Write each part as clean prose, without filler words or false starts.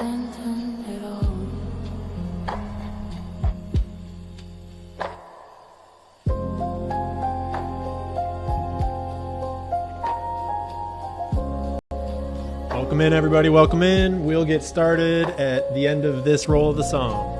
strengthen it all. Welcome in, everybody. Welcome in. We'll get started at the end of this roll of the song.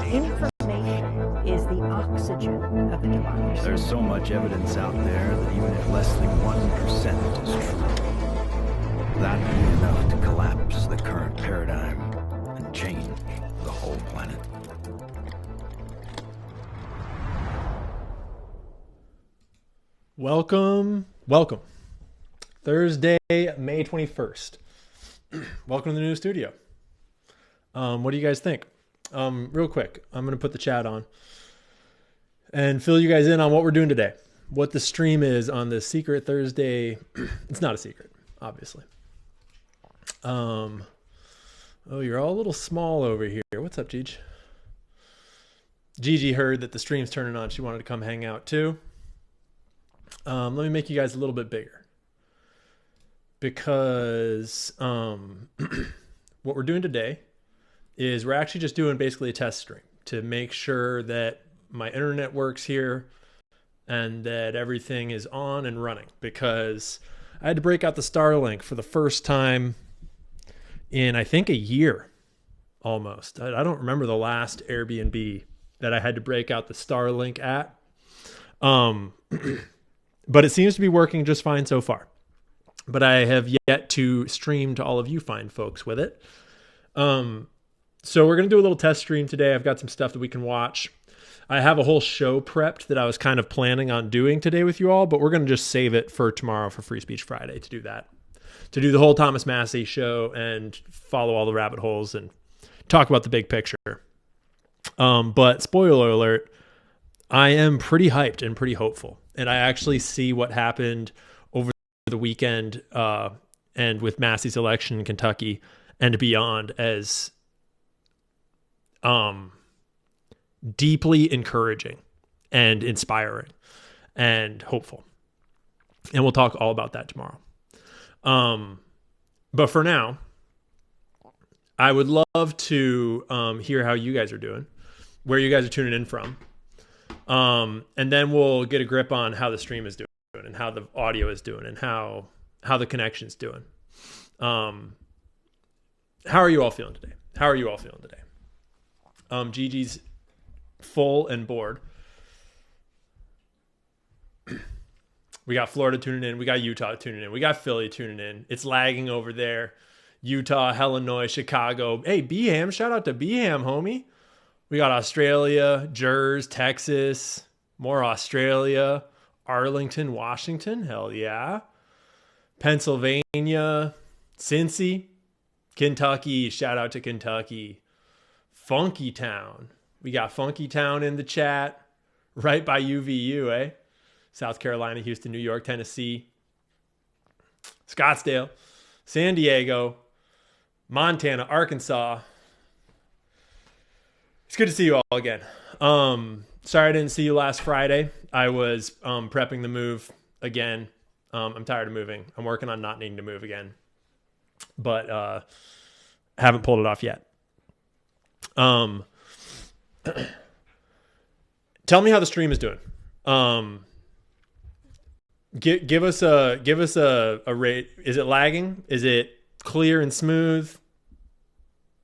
Information is the oxygen of the democracy. There's so much evidence out there that even if less than 1% is true, that would be enough to collapse the current paradigm and change the whole planet. Welcome. Thursday, May 21st. Welcome to the new studio. What do you guys think? Real quick, I'm going to put the chat on and fill you guys in on what we're doing today. What the stream is on this secret Thursday. It's not a secret, obviously. Oh, you're all a little small over here. What's up, Gigi? Gigi heard that the stream's turning on. She wanted to come hang out too. Let me make you guys a little bit bigger. Because what we're doing today is we're actually just doing basically a test stream to make sure that my internet works here and that everything is on and running, because I had to break out the Starlink for the first time in, I think, a year almost. I don't remember the last Airbnb that I had to break out the Starlink at. But it seems to be working just fine so far. But I have yet to stream to all of you fine folks with it. So we're going to do a little test stream today. I've got some stuff that we can watch. I have a whole show prepped that I was kind of planning on doing today with you all, but we're going to just save it for tomorrow for Free Speech Friday to do that. To do the whole Thomas Massey show and follow all the rabbit holes and talk about the big picture. But spoiler alert, I am pretty hyped and pretty hopeful. And I actually see what happened over the weekend and with Massey's election in Kentucky and beyond as deeply encouraging and inspiring and hopeful. And we'll talk all about that tomorrow. But for now, I would love to hear how you guys are doing, where you guys are tuning in from. And then we'll get a grip on how the stream is doing and how the audio is doing and how the connection's doing. How are you all feeling today? Gigi's full and bored. We got Florida tuning in. We got Utah tuning in. We got Philly tuning in. It's lagging over there. Utah, Illinois, Chicago. Hey, Beham. Shout out to Beham, homie. We got Australia, Jersey, Texas, more Australia, Arlington, Washington. Hell yeah. Pennsylvania, Cincy, Kentucky. Shout out to Kentucky. Funky Town. We got Funky Town in the chat. Right by UVU, eh? South Carolina, Houston, New York, Tennessee, Scottsdale, San Diego, Montana, Arkansas. It's good to see you all again. Sorry I didn't see you last Friday. I was prepping the move again. I'm tired of moving. I'm working on not needing to move again, but haven't pulled it off yet. Tell me how the stream is doing. Give us a rate. Is it lagging? Is it clear and smooth?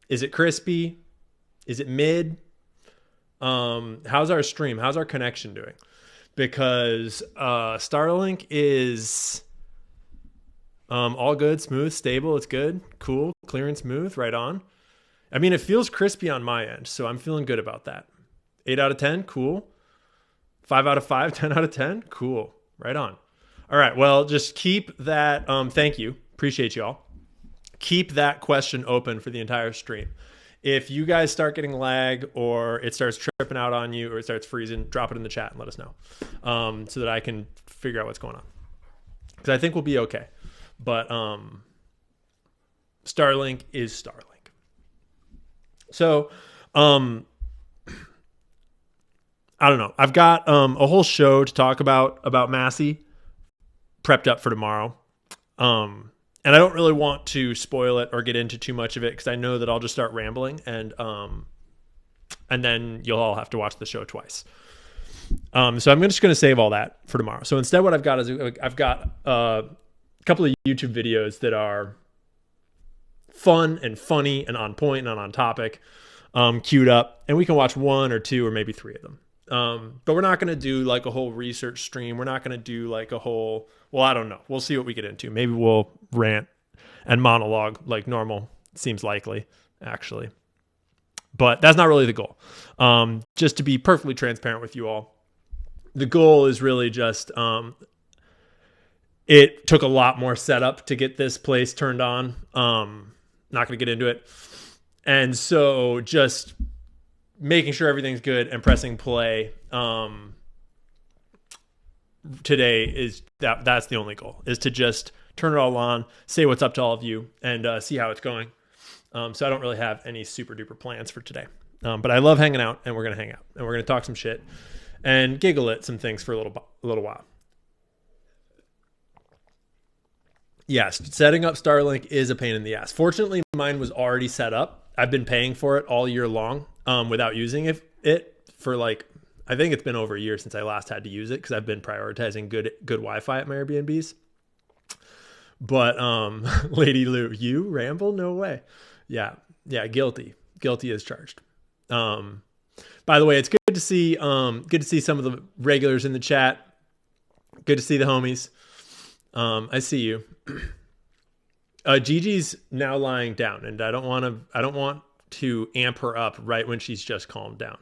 Is it crispy? Is it mid? How's our stream? How's our connection doing? Because Starlink is all good, smooth, stable. It's good, cool, clear and smooth, right on. I mean, it feels crispy on my end, so I'm feeling good about that. 8 out of 10, cool. 5 out of 5, 10 out of 10, cool, right on. All right, well, just keep that. Thank you, appreciate y'all. Keep that question open for the entire stream. If you guys start getting lag or it starts tripping out on you or it starts freezing, drop it in the chat and let us know so that I can figure out what's going on. Because I think we'll be okay. But Starlink is Starlink. So I don't know. I've got a whole show to talk about Massey prepped up for tomorrow. And I don't really want to spoil it or get into too much of it because I know that I'll just start rambling and then you'll all have to watch the show twice. So I'm just going to save all that for tomorrow. So instead what I've got is I've got a couple of YouTube videos that are fun and funny and on point and on topic, queued up, and we can watch 1 or 2 or maybe 3 of them. But we're not going to do like a whole research stream. We're not going to do like a whole, well, I don't know. We'll see what we get into. Maybe we'll rant and monologue like normal. Seems likely, actually. But that's not really the goal. Just to be perfectly transparent with you all, the goal is really just, it took a lot more setup to get this place turned on. Not going to get into it. And so just making sure everything's good and pressing play today is that's the only goal, is to just turn it all on, say what's up to all of you, and see how it's going. So I don't really have any super duper plans for today. But I love hanging out, and we're going to hang out, and we're going to talk some shit and giggle at some things for a little while. Yes, setting up Starlink is a pain in the ass. Fortunately, mine was already set up. I've been paying for it all year long without using it for like, I think it's been over a year since I last had to use it because I've been prioritizing good Wi-Fi at my Airbnbs. But Lady Lou, you ramble? No way. Yeah, guilty as charged. By the way, it's good to see some of the regulars in the chat. Good to see the homies. I see you. Gigi's now lying down, and I don't want to amp her up right when she's just calmed down.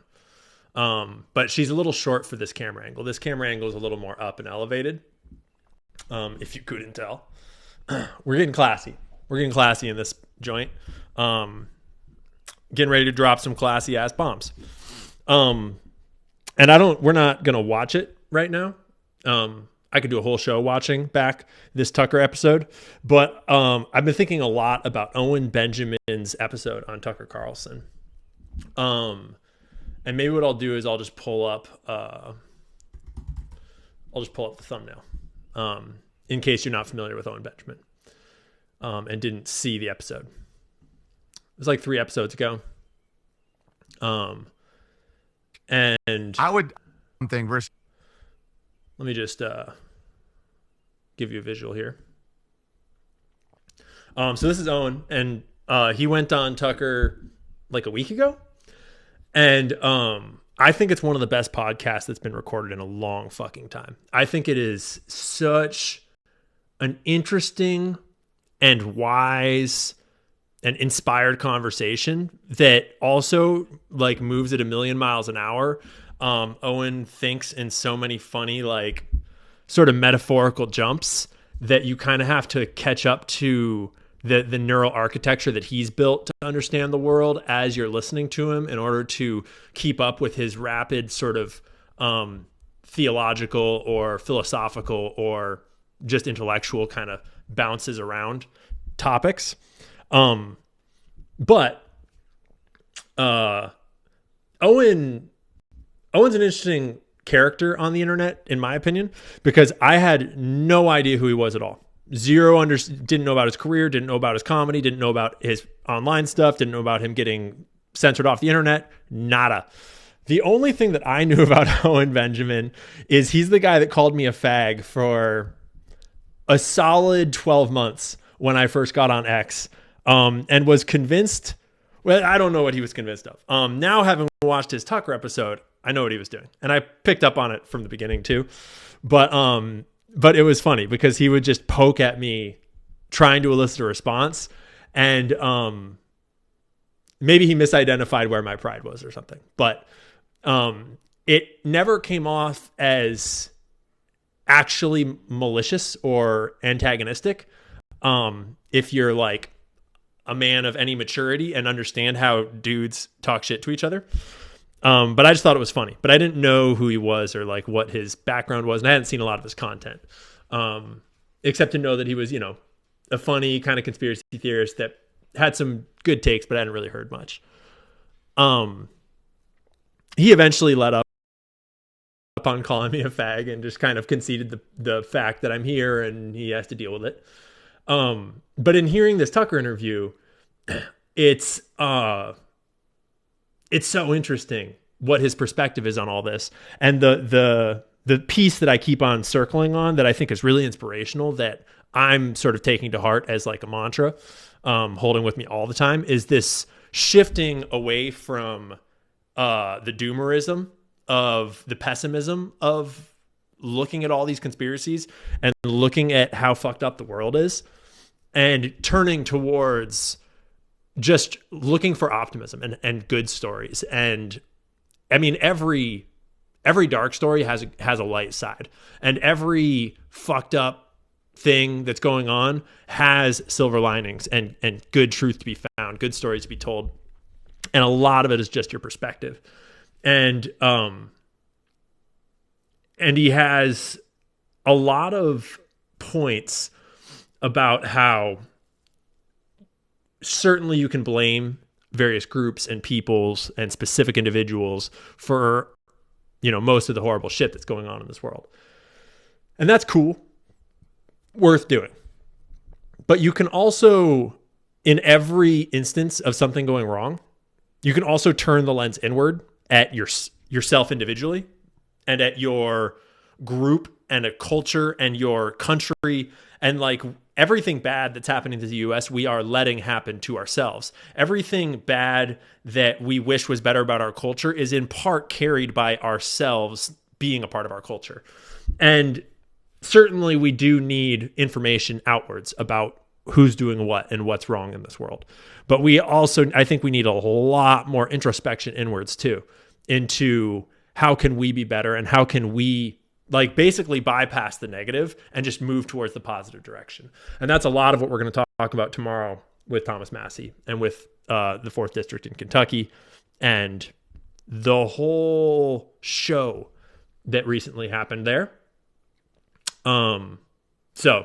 But she's a little short for this camera angle. This camera angle is a little more up and elevated. If you couldn't tell, we're getting classy. We're getting classy in this joint. Getting ready to drop some classy ass bombs. And we're not going to watch it right now. I could do a whole show watching back this Tucker episode, but I've been thinking a lot about Owen Benjamin's episode on Tucker Carlson. And maybe what I'll do is I'll just pull up the thumbnail in case you're not familiar with Owen Benjamin and didn't see the episode. It was like 3 episodes ago. And I would think versus. Let me just give you a visual here. So this is Owen, and he went on Tucker like a week ago. And I I think it's one of the best podcasts that's been recorded in a long fucking time. I think it is such an interesting and wise and inspired conversation that also like moves at a million miles an hour. Owen thinks in so many funny, like sort of metaphorical jumps that you kind of have to catch up to the neural architecture that he's built to understand the world as you're listening to him in order to keep up with his rapid sort of theological or philosophical or just intellectual kind of bounces around topics. But Owen's an interesting character on the internet, in my opinion, because I had no idea who he was at all. Didn't know about his career, didn't know about his comedy, didn't know about his online stuff, didn't know about him getting censored off the internet. Nada. The only thing that I knew about Owen Benjamin is he's the guy that called me a fag for a solid 12 months when I first got on X, and was convinced. Well, I don't know what he was convinced of. Now, having watched his Tucker episode, I know what he was doing, and I picked up on it from the beginning too. But it was funny because he would just poke at me trying to elicit a response, and maybe he misidentified where my pride was or something. But it never came off as actually malicious or antagonistic. If you're like a man of any maturity and understand how dudes talk shit to each other. But I just thought it was funny, but I didn't know who he was or like what his background was. And I hadn't seen a lot of his content, except to know that he was, a funny kind of conspiracy theorist that had some good takes, but I hadn't really heard much. He eventually let up on calling me a fag and just kind of conceded the fact that I'm here and he has to deal with it. But in hearing this Tucker interview, it's so interesting what his perspective is on all this. And the piece that I keep on circling on that I think is really inspirational, that I'm sort of taking to heart as like a mantra, holding with me all the time, is this shifting away from the doomerism of the pessimism of looking at all these conspiracies and looking at how fucked up the world is, and turning towards just looking for optimism and good stories. And I mean, every dark story has a light side, and every fucked up thing that's going on has silver linings and good truth to be found, good stories to be told. And a lot of it is just your perspective. And he has a lot of points about how certainly you can blame various groups and peoples and specific individuals for, most of the horrible shit that's going on in this world. And that's cool, worth doing. But you can also, in every instance of something going wrong, you can also turn the lens inward at yourself individually and at your group and a culture and your country, and like everything bad that's happening to the US, we are letting happen to ourselves. Everything bad that we wish was better about our culture is in part carried by ourselves being a part of our culture. And certainly we do need information outwards about who's doing what and what's wrong in this world. But we also, I think we need a lot more introspection inwards too, into how can we be better and how can we like basically bypass the negative and just move towards the positive direction. And that's a lot of what we're going to talk about tomorrow with Thomas Massey and with the 4th District in Kentucky and the whole show that recently happened there. So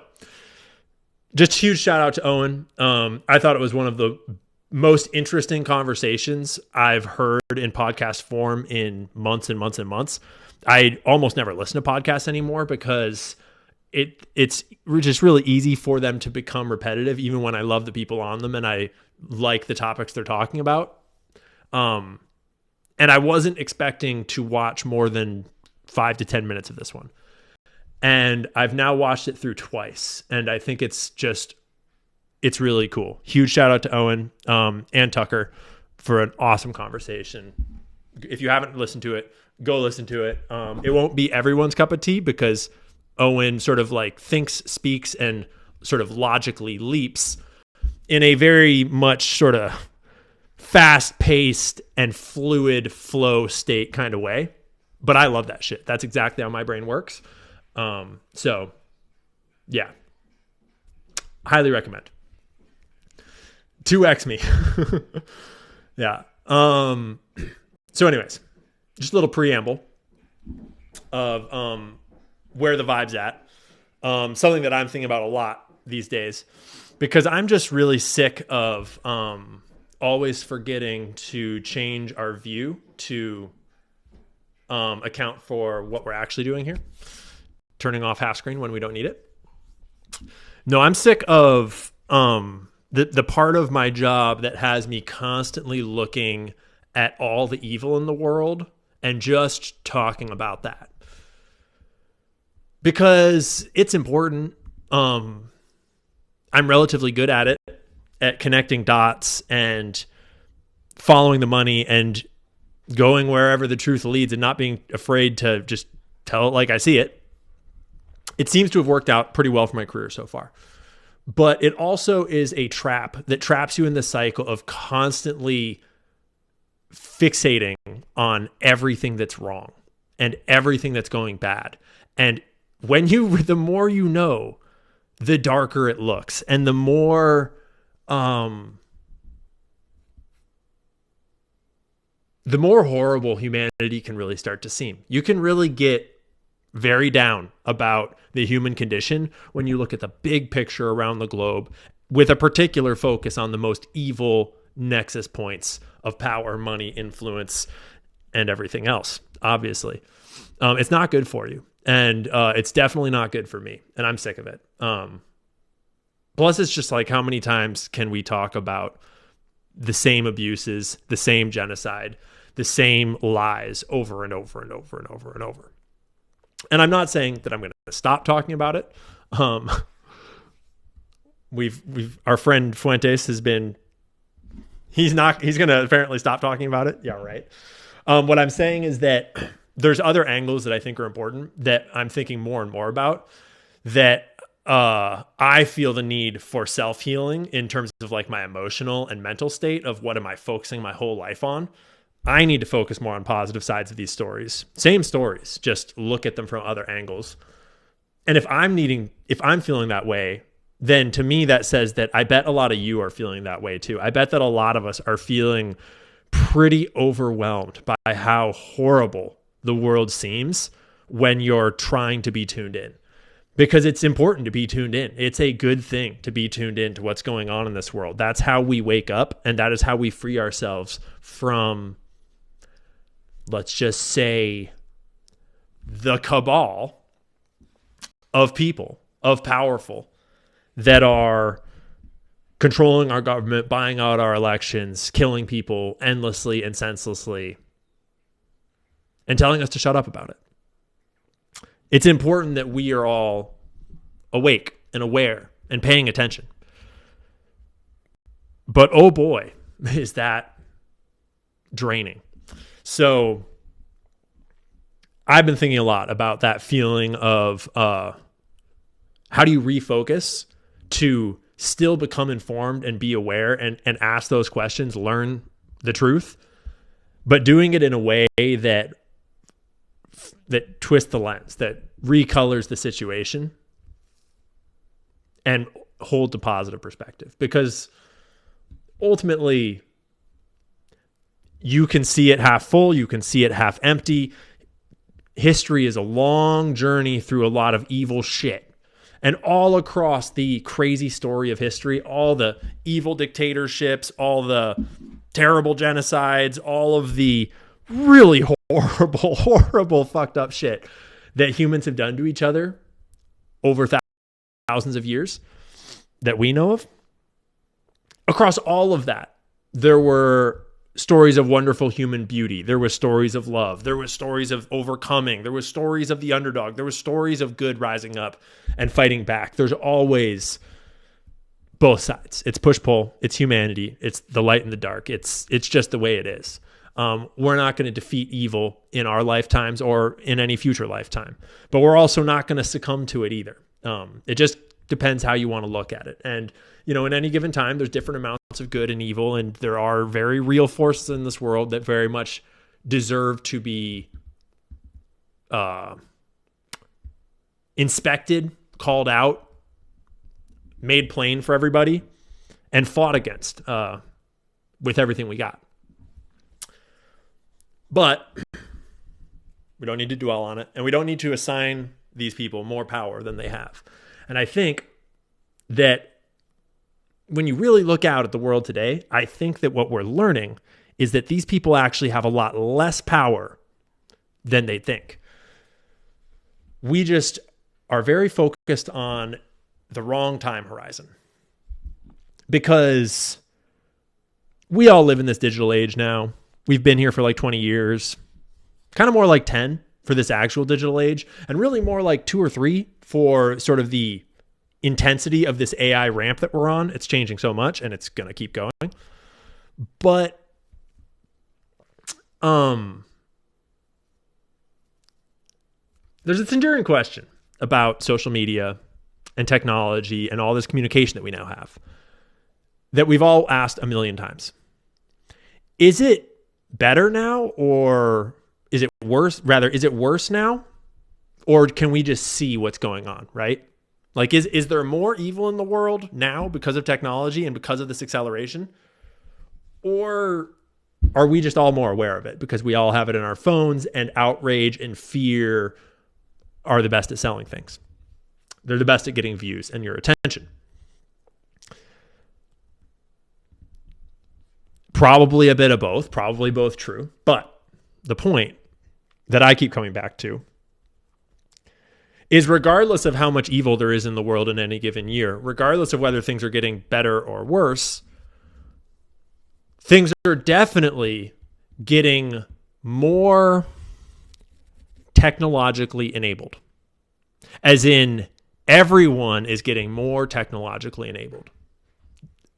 just a huge shout out to Owen. I thought it was one of the most interesting conversations I've heard in podcast form in months and months and months. I almost never listen to podcasts anymore because it's just really easy for them to become repetitive, even when I love the people on them and I like the topics they're talking about. And I wasn't expecting to watch more than 5 to 10 minutes of this one. And I've now watched it through twice. And I think it's really cool. Huge shout out to Owen and Tucker for an awesome conversation If you haven't listened to it, go listen to it. It won't be everyone's cup of tea because Owen sort of like thinks, speaks, and sort of logically leaps in a very much sort of fast-paced and fluid flow state kind of way. But I love that shit. That's exactly how my brain works. So, yeah. Highly recommend. 2x me. Yeah. So anyways, just a little preamble of where the vibe's at. Something that I'm thinking about a lot these days because I'm just really sick of always forgetting to change our view to account for what we're actually doing here. Turning off half screen when we don't need it. No, I'm sick of the part of my job that has me constantly looking at all the evil in the world and just talking about that. Because it's important. I'm relatively good at it, at connecting dots and following the money and going wherever the truth leads and not being afraid to just tell it like I see it. It seems to have worked out pretty well for my career so far. But it also is a trap that traps you in the cycle of constantly fixating on everything that's wrong and everything that's going bad. And the more you know, the darker it looks and the more horrible humanity can really start to seem. You can really get very down about the human condition when you look at the big picture around the globe with a particular focus on the most evil nexus points of power, money, influence, and everything else, obviously. It's not good for you. And it's definitely not good for me. And I'm sick of it. Plus, it's just like, how many times can we talk about the same abuses, the same genocide, the same lies over and over and over and over and over? And I'm not saying that I'm going to stop talking about it. Our friend Fuentes has been, he's going to apparently stop talking about it. Yeah, right. What I'm saying is that there's other angles that I think are important that I'm thinking more and more about, that I feel the need for self-healing in terms of like my emotional and mental state of what am I focusing my whole life on. I need to focus more on positive sides of these stories. Same stories, just look at them from other angles. And if I'm feeling that way, then to me that says that I bet a lot of you are feeling that way too. I bet that a lot of us are feeling pretty overwhelmed by how horrible the world seems when you're trying to be tuned in. Because it's important to be tuned in. It's a good thing to be tuned in to what's going on in this world. That's how we wake up, and that is how we free ourselves from, let's just say, the cabal of people, of powerful, that are controlling our government, buying out our elections, killing people endlessly and senselessly, and telling us to shut up about it. It's important that we are all awake and aware and paying attention. But oh boy, is that draining. So I've been thinking a lot about that feeling of how do you refocus to still become informed and be aware and ask those questions, learn the truth, but doing it in a way that twists the lens, that recolors the situation and holds a positive perspective. Because ultimately, you can see it half full, you can see it half empty. History is a long journey through a lot of evil shit. And all across the crazy story of history, all the evil dictatorships, all the terrible genocides, all of the really horrible, fucked up shit that humans have done to each other over thousands of years that we know of. Across all of that, there were stories of wonderful human beauty. There were stories of love. There were stories of overcoming. There were stories of the underdog. There were stories of good rising up and fighting back. There's always both sides. It's push-pull. It's humanity. It's the light and the dark. It's just the way it is. We're not going to defeat evil in our lifetimes or in any future lifetime, but we're also not going to succumb to it either. It just depends how you want to look at it. And, in any given time, there's different amounts of good and evil, and there are very real forces in this world that very much deserve to be inspected, called out, made plain for everybody, and fought against with everything we got. But we don't need to dwell on it, and we don't need to assign these people more power than they have. And I think that when you really look out at the world today, I think that what we're learning is that these people actually have a lot less power than they think. We just are very focused on the wrong time horizon, because we all live in this digital age now. We've been here for like 20 years, kind of more like 10 for this actual digital age, and really more like 2 or 3 for sort of the intensity of this AI ramp that we're on. It's changing so much, and it's going to keep going. But there's this enduring question about social media and technology and all this communication that we now have that we've all asked a million times. Is it better now, or is it worse? Rather, is it worse now, or can we just see what's going on, right? Like, is there more evil in the world now because of technology and because of this acceleration? Or are we just all more aware of it because we all have it in our phones, and outrage and fear are the best at selling things? They're the best at getting views and your attention. Probably a bit of both, probably both true. But the point that I keep coming back to is, regardless of how much evil there is in the world in any given year, regardless of whether things are getting better or worse, things are definitely getting more technologically enabled. As in, everyone is getting more technologically enabled.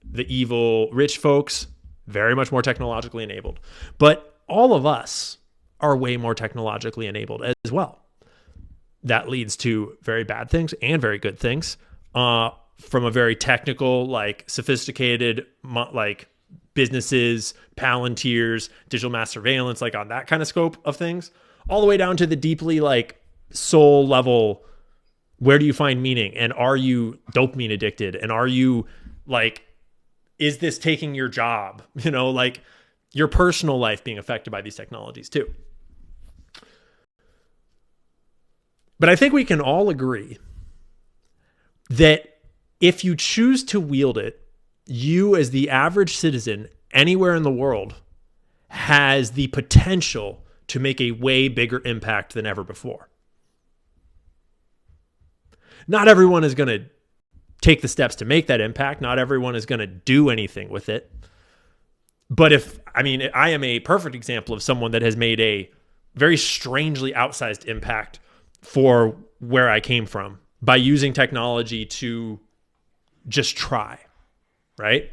The evil rich folks, very much more technologically enabled. But all of us are way more technologically enabled as well. That leads to very bad things and very good things. From a very technical, like sophisticated, like businesses, Palantirs, digital mass surveillance, like on that kind of scope of things, all the way down to the deeply like soul level. Where do you find meaning? And are you dopamine addicted? And are you like, is this taking your job? Like your personal life being affected by these technologies too. But I think we can all agree that if you choose to wield it, you as the average citizen anywhere in the world has the potential to make a way bigger impact than ever before. Not everyone is going to take the steps to make that impact. Not everyone is going to do anything with it. But I am a perfect example of someone that has made a very strangely outsized impact for where I came from by using technology to just try, right?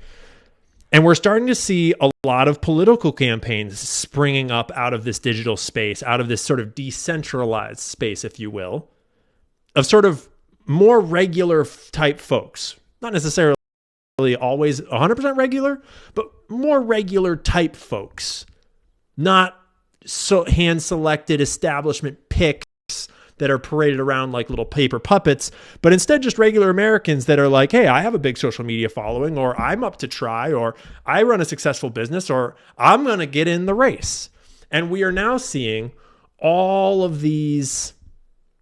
And we're starting to see a lot of political campaigns springing up out of this digital space, out of this sort of decentralized space, if you will, of sort of more regular type folks, not necessarily always 100% regular, but more regular type folks, not so hand-selected establishment picks that are paraded around like little paper puppets, but instead just regular Americans that are like, hey, I have a big social media following, or I'm up to try, or I run a successful business, or I'm going to get in the race. And we are now seeing all of these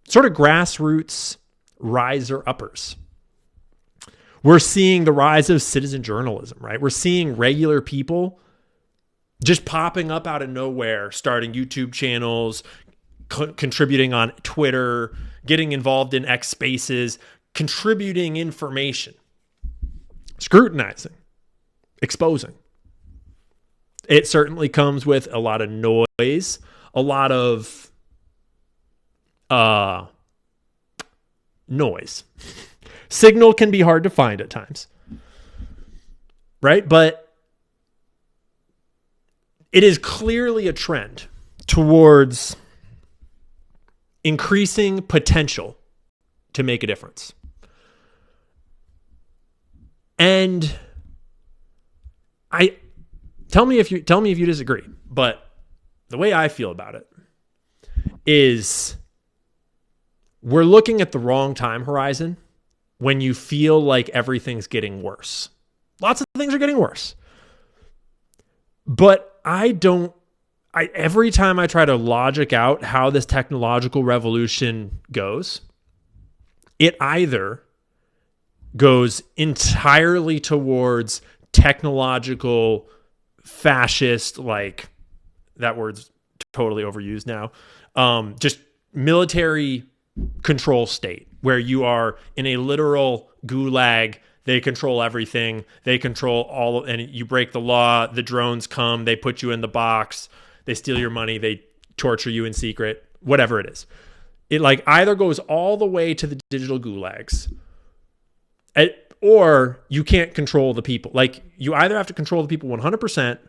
sort of grassroots riser-uppers. We're seeing the rise of citizen journalism, right? We're seeing regular people just popping up out of nowhere, starting YouTube channels, contributing on Twitter, getting involved in X Spaces, contributing information, scrutinizing, exposing. It certainly comes with a lot of noise, a lot of noise. Signal can be hard to find at times, right? But it is clearly a trend towards increasing potential to make a difference. And tell me if you disagree, but the way I feel about it is we're looking at the wrong time horizon when you feel like everything's getting worse. Lots of things are getting worse. But every time I try to logic out how this technological revolution goes, it either goes entirely towards technological fascist, like that word's totally overused now, just military control state where you are in a literal gulag. They control everything. They control all, and you break the law. The drones come, they put you in the box, they steal your money, they torture you in secret, whatever it is. It like either goes all the way to the digital gulags, or you can't control the people. Like you either have to control the people 100%,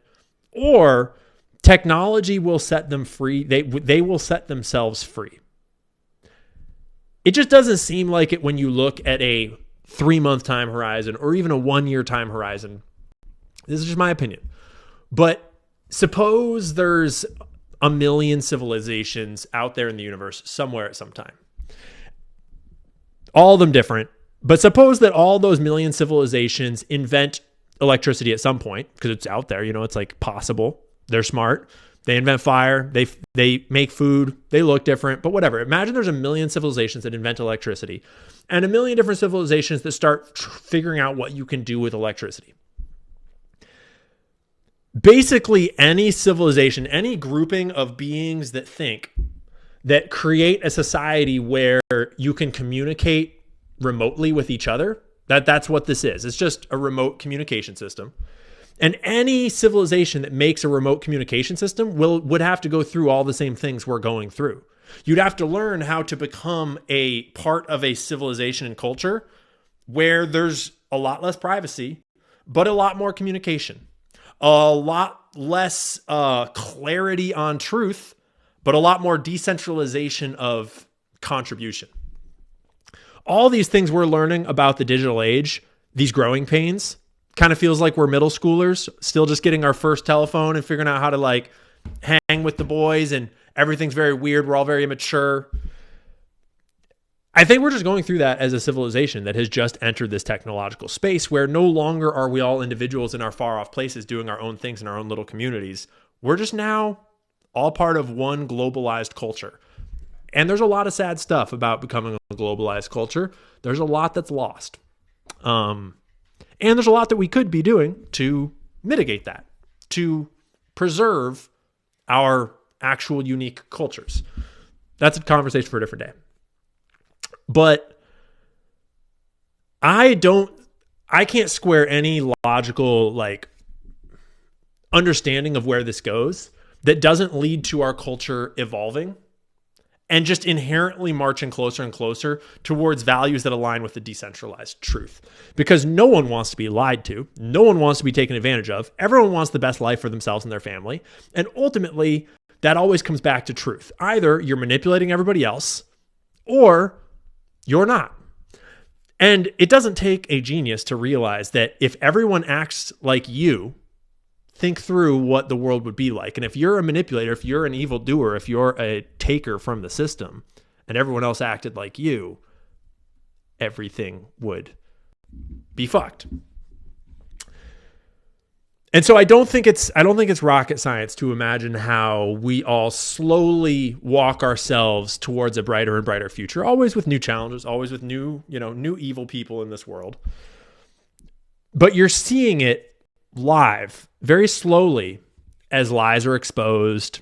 or technology will set them free. They will set themselves free. It just doesn't seem like it when you look at a 3-month time horizon or even a 1-year time horizon. This is just my opinion. But suppose there's a million civilizations out there in the universe somewhere at some time. All of them different. But suppose that all those million civilizations invent electricity at some point, because it's out there, it's like possible. They're smart. They invent fire. They make food. They look different, but whatever. Imagine there's a million civilizations that invent electricity and a million different civilizations that start figuring out what you can do with electricity. Basically, any civilization, any grouping of beings that create a society where you can communicate remotely with each other, that's what this is. It's just a remote communication system. And any civilization that makes a remote communication system would have to go through all the same things we're going through. You'd have to learn how to become a part of a civilization and culture where there's a lot less privacy, but a lot more communication, a lot less clarity on truth, but a lot more decentralization of contribution. All these things we're learning about the digital age, these growing pains, kind of feels like we're middle schoolers, still just getting our first telephone and figuring out how to like hang with the boys, and everything's very weird. We're all very immature. I think we're just going through that as a civilization that has just entered this technological space where no longer are we all individuals in our far off places doing our own things in our own little communities. We're just now all part of one globalized culture. And there's a lot of sad stuff about becoming a globalized culture. There's a lot that's lost. And there's a lot that we could be doing to mitigate that, to preserve our actual unique cultures. That's a conversation for a different day. But I can't square any logical like understanding of where this goes that doesn't lead to our culture evolving and just inherently marching closer and closer towards values that align with the decentralized truth. Because no one wants to be lied to. No one wants to be taken advantage of. Everyone wants the best life for themselves and their family. And ultimately, that always comes back to truth. Either you're manipulating everybody else or you're not. And it doesn't take a genius to realize that if everyone acts like you, think through what the world would be like. And if you're a manipulator, if you're an evildoer, if you're a taker from the system and everyone else acted like you, everything would be fucked. And so I don't think it's rocket science to imagine how we all slowly walk ourselves towards a brighter and brighter future, always with new challenges, always with new evil people in this world. But you're seeing it live very slowly as lies are exposed,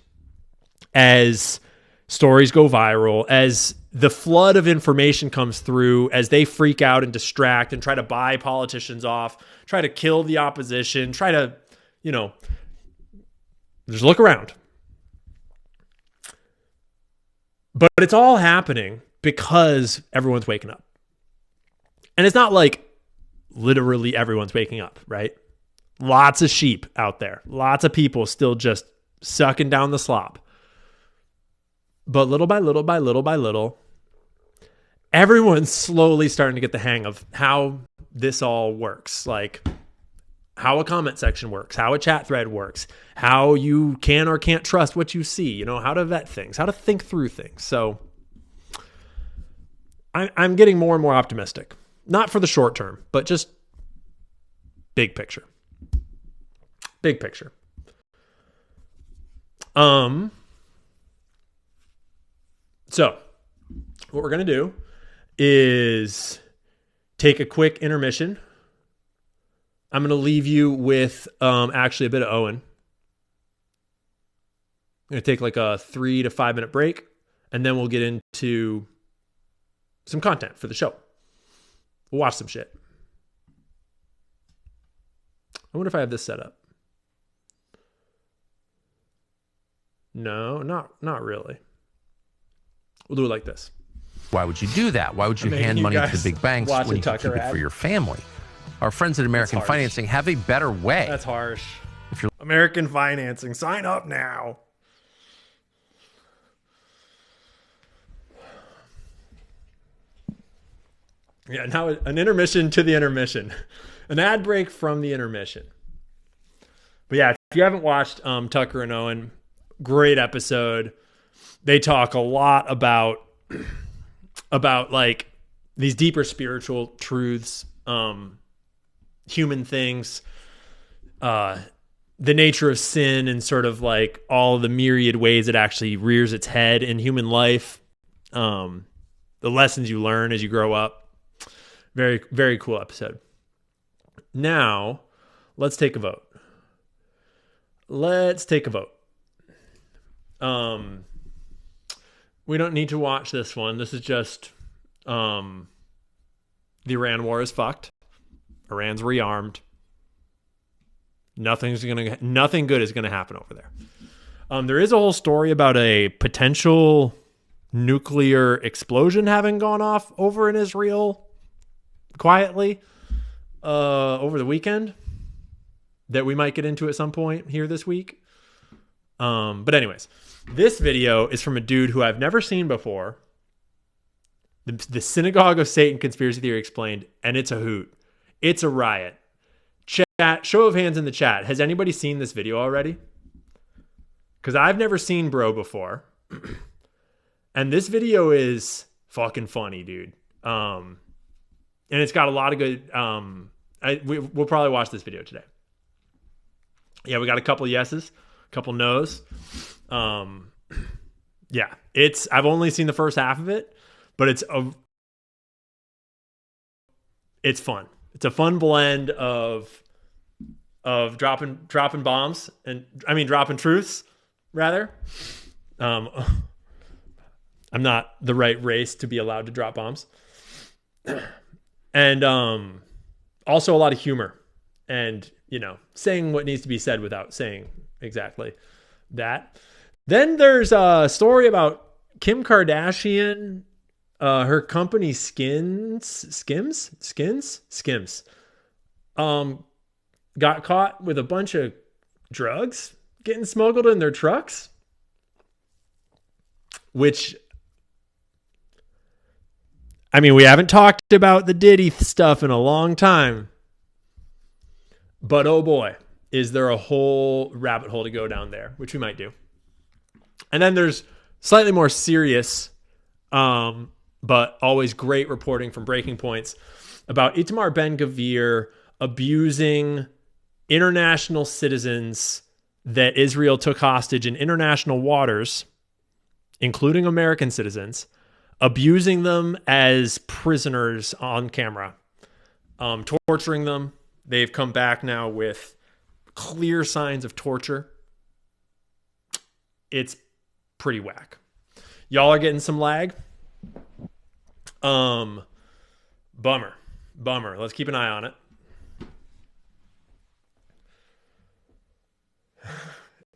as stories go viral, as the flood of information comes through, as they freak out and distract and try to buy politicians off, try to kill the opposition, try to, just look around. But it's all happening because everyone's waking up. And it's not like literally everyone's waking up, right? Lots of sheep out there. Lots of people still just sucking down the slop. But little by little by little by little, everyone's slowly starting to get the hang of how this all works. Like how a comment section works, how a chat thread works, how you can or can't trust what you see, you know, how to vet things, how to think through things. So I'm getting more and more optimistic. Not for the short term, but just big picture. Big picture. So what we're going to do is take a quick intermission. I'm going to leave you with actually a bit of Owen. I'm going to take like a 3 to 5 minute break, and then we'll get into some content for the show. We'll watch some shit. I wonder if I have this set up. No, not really. We'll do it like this. Why would you do that? Why would you hand money to the big banks when you can keep it for your family? Our friends at American Financing have a better way. That's harsh. If you're American Financing, sign up now. Yeah, now an intermission to the intermission. An ad break from the intermission. But yeah, if you haven't watched Tucker and Owen, great episode. They talk a lot about like these deeper spiritual truths, human things, the nature of sin, and sort of like all the myriad ways it actually rears its head in human life. The lessons you learn as you grow up. Very, very cool episode. Now, let's take a vote. We don't need to watch this one. This is just the Iran war is fucked. Iran's rearmed. Nothing good is going to happen over there. There is a whole story about a potential nuclear explosion having gone off over in Israel quietly over the weekend that we might get into at some point here this week. But anyways, this video is from a dude who I've never seen before. The Synagogue of Satan Conspiracy Theory Explained, and it's a hoot. It's a riot. Chat, show of hands in the chat. Has anybody seen this video already? Because I've never seen bro before. And this video is fucking funny, dude. And it's got a lot of good... we'll probably watch this video today. Yeah, we got a couple yeses, a couple no's. Yeah, I've only seen the first half of it, but it's fun. It's a fun blend of dropping bombs dropping truths rather. I'm not the right race to be allowed to drop bombs. And also a lot of humor and, you know, saying what needs to be said without saying exactly that. Then there's a story about Kim Kardashian, her company Skims, got caught with a bunch of drugs getting smuggled in their trucks, which, I mean, we haven't talked about the Diddy stuff in a long time, but oh boy, is there a whole rabbit hole to go down there, which we might do. And then there's slightly more serious, but always great reporting from Breaking Points about Itamar Ben-Gvir abusing international citizens that Israel took hostage in international waters, including American citizens, abusing them as prisoners on camera, torturing them. They've come back now with clear signs of torture. It's pretty whack. Y'all are getting some lag. Bummer. Let's keep an eye on it.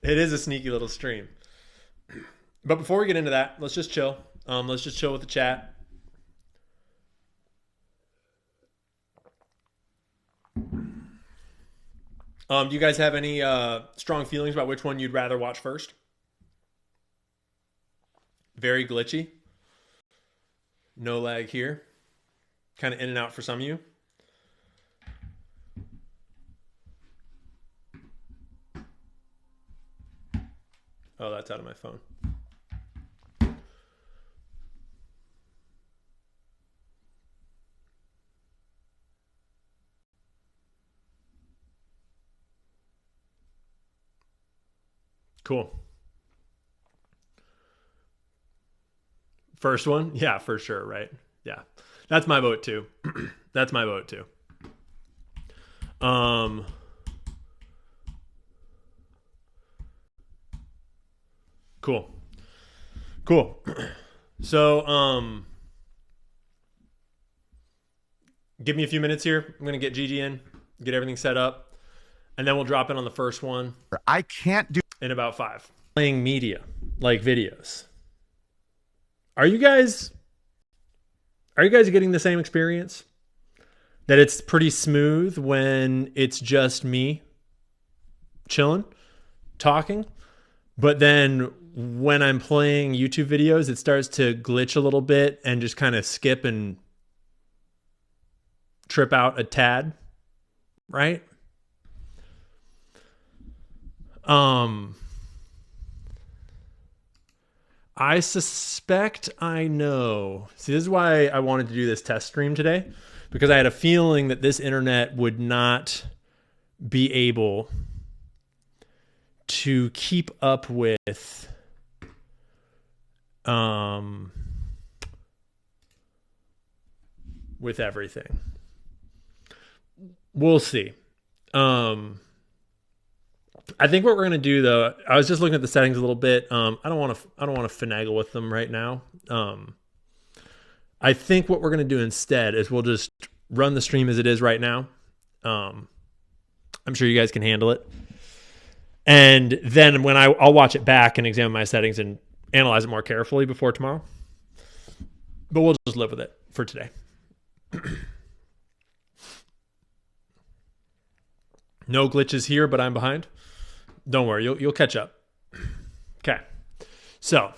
It is a sneaky little stream. But before we get into that, let's just chill. Let's just chill with the chat. Do you guys have any strong feelings about which one you'd rather watch first? Very glitchy. No lag here. Kind of in and out for some of you. Oh, that's out of my phone. Cool. First one? Yeah, for sure, right? Yeah. That's my vote too. That's my vote too. Cool. So, give me a few minutes here. I'm going to get Gigi in, get everything set up, and then we'll drop in on the first one. I can't do in about 5. Playing media, like videos. Are you guys getting the same experience? That it's pretty smooth when it's just me chilling, talking, but then when I'm playing YouTube videos, it starts to glitch a little bit and just kind of skip and trip out a tad, right? I suspect I know. See, this is why I wanted to do this test stream today, because I had a feeling that this internet would not be able to keep up with everything. We'll see. I think what we're going to do, though, I was just looking at the settings a little bit. I don't want to finagle with them right now. I think what we're going to do instead is we'll just run the stream as it is right now. I'm sure you guys can handle it. And then when I'll watch it back and examine my settings and analyze it more carefully before tomorrow. But we'll just live with it for today. No glitches here, but I'm behind. Don't worry, you'll catch up. Okay. So,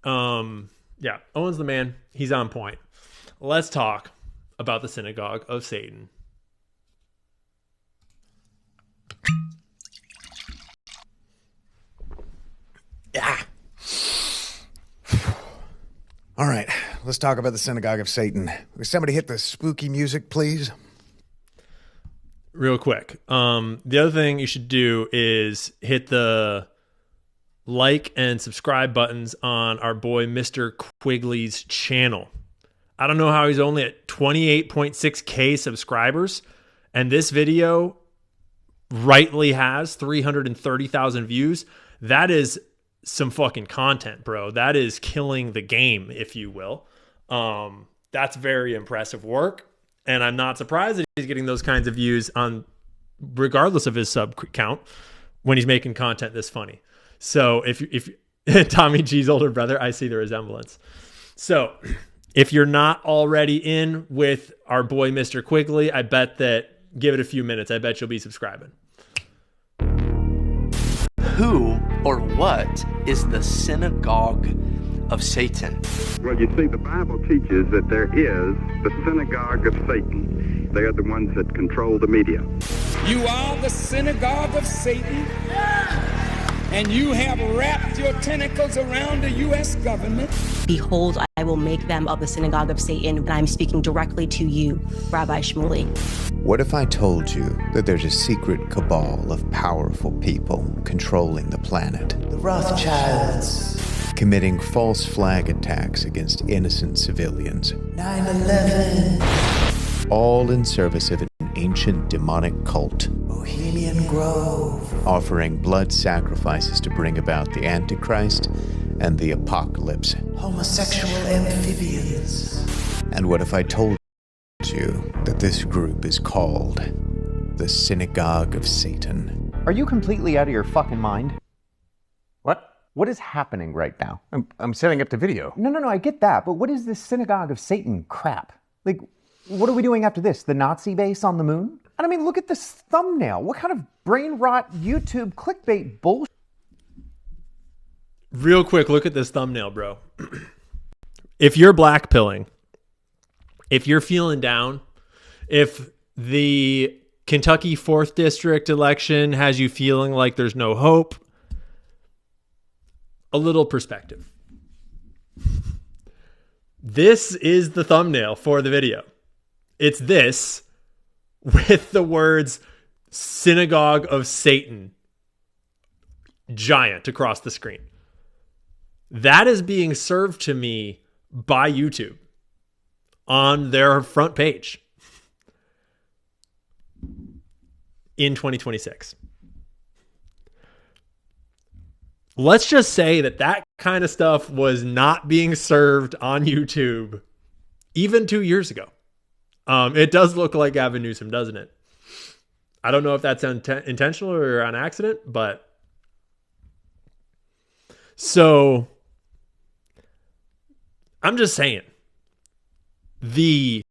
yeah, Owen's the man. He's on point. Let's talk about the synagogue of Satan. Yeah. All right, let's talk about the synagogue of Satan. Will somebody hit the spooky music, please? Real quick. The other thing you should do is hit the like and subscribe buttons on our boy Mr. Quigley's channel. I don't know how he's only at 28.6K subscribers, and this video rightly has 330,000 views. That is some fucking content, bro. That is killing the game, if you will. That's very impressive work. And I'm not surprised that he's getting those kinds of views on, regardless of his sub count, when he's making content this funny. So if Tommy G's older brother, I see the resemblance. So if you're not already in with our boy, Mr. Quigley, I bet that give it a few minutes. I bet you'll be subscribing. Who or what is the synagogue of Satan? Well, you see, the Bible teaches that there is the synagogue of Satan. They are the ones that control the media. You are the synagogue of Satan, and you have wrapped your tentacles around the U.S. government. Behold, I will make them of the synagogue of Satan, and I'm speaking directly to you, Rabbi Shmuley. What if I told you that there's a secret cabal of powerful people controlling the planet? The Rothschilds. Committing false flag attacks against innocent civilians. 9/11. All in service of an ancient demonic cult. Bohemian Grove. Offering blood sacrifices to bring about the Antichrist and the apocalypse. Homosexual amphibians. And what if I told you that this group is called the Synagogue of Satan? Are you completely out of your fucking mind? What? What is happening right now? I'm setting up the video. No, I get that, but what is this Synagogue of Satan crap? Like, what are we doing after this? The Nazi base on the moon? And I mean, look at this thumbnail. What kind of brain rot YouTube clickbait bullshit? Real quick, look at this thumbnail, bro. If you're blackpilling, if you're feeling down, if the Kentucky 4th District election has you feeling like there's no hope, a little perspective. This is the thumbnail for the video. It's this with the words Synagogue of Satan giant across the screen. That is being served to me by YouTube on their front page in 2026. Let's just say that kind of stuff was not being served on YouTube even 2 years ago. It does look like Gavin Newsom, doesn't it? I don't know if that's intentional or on accident, but so I'm just saying the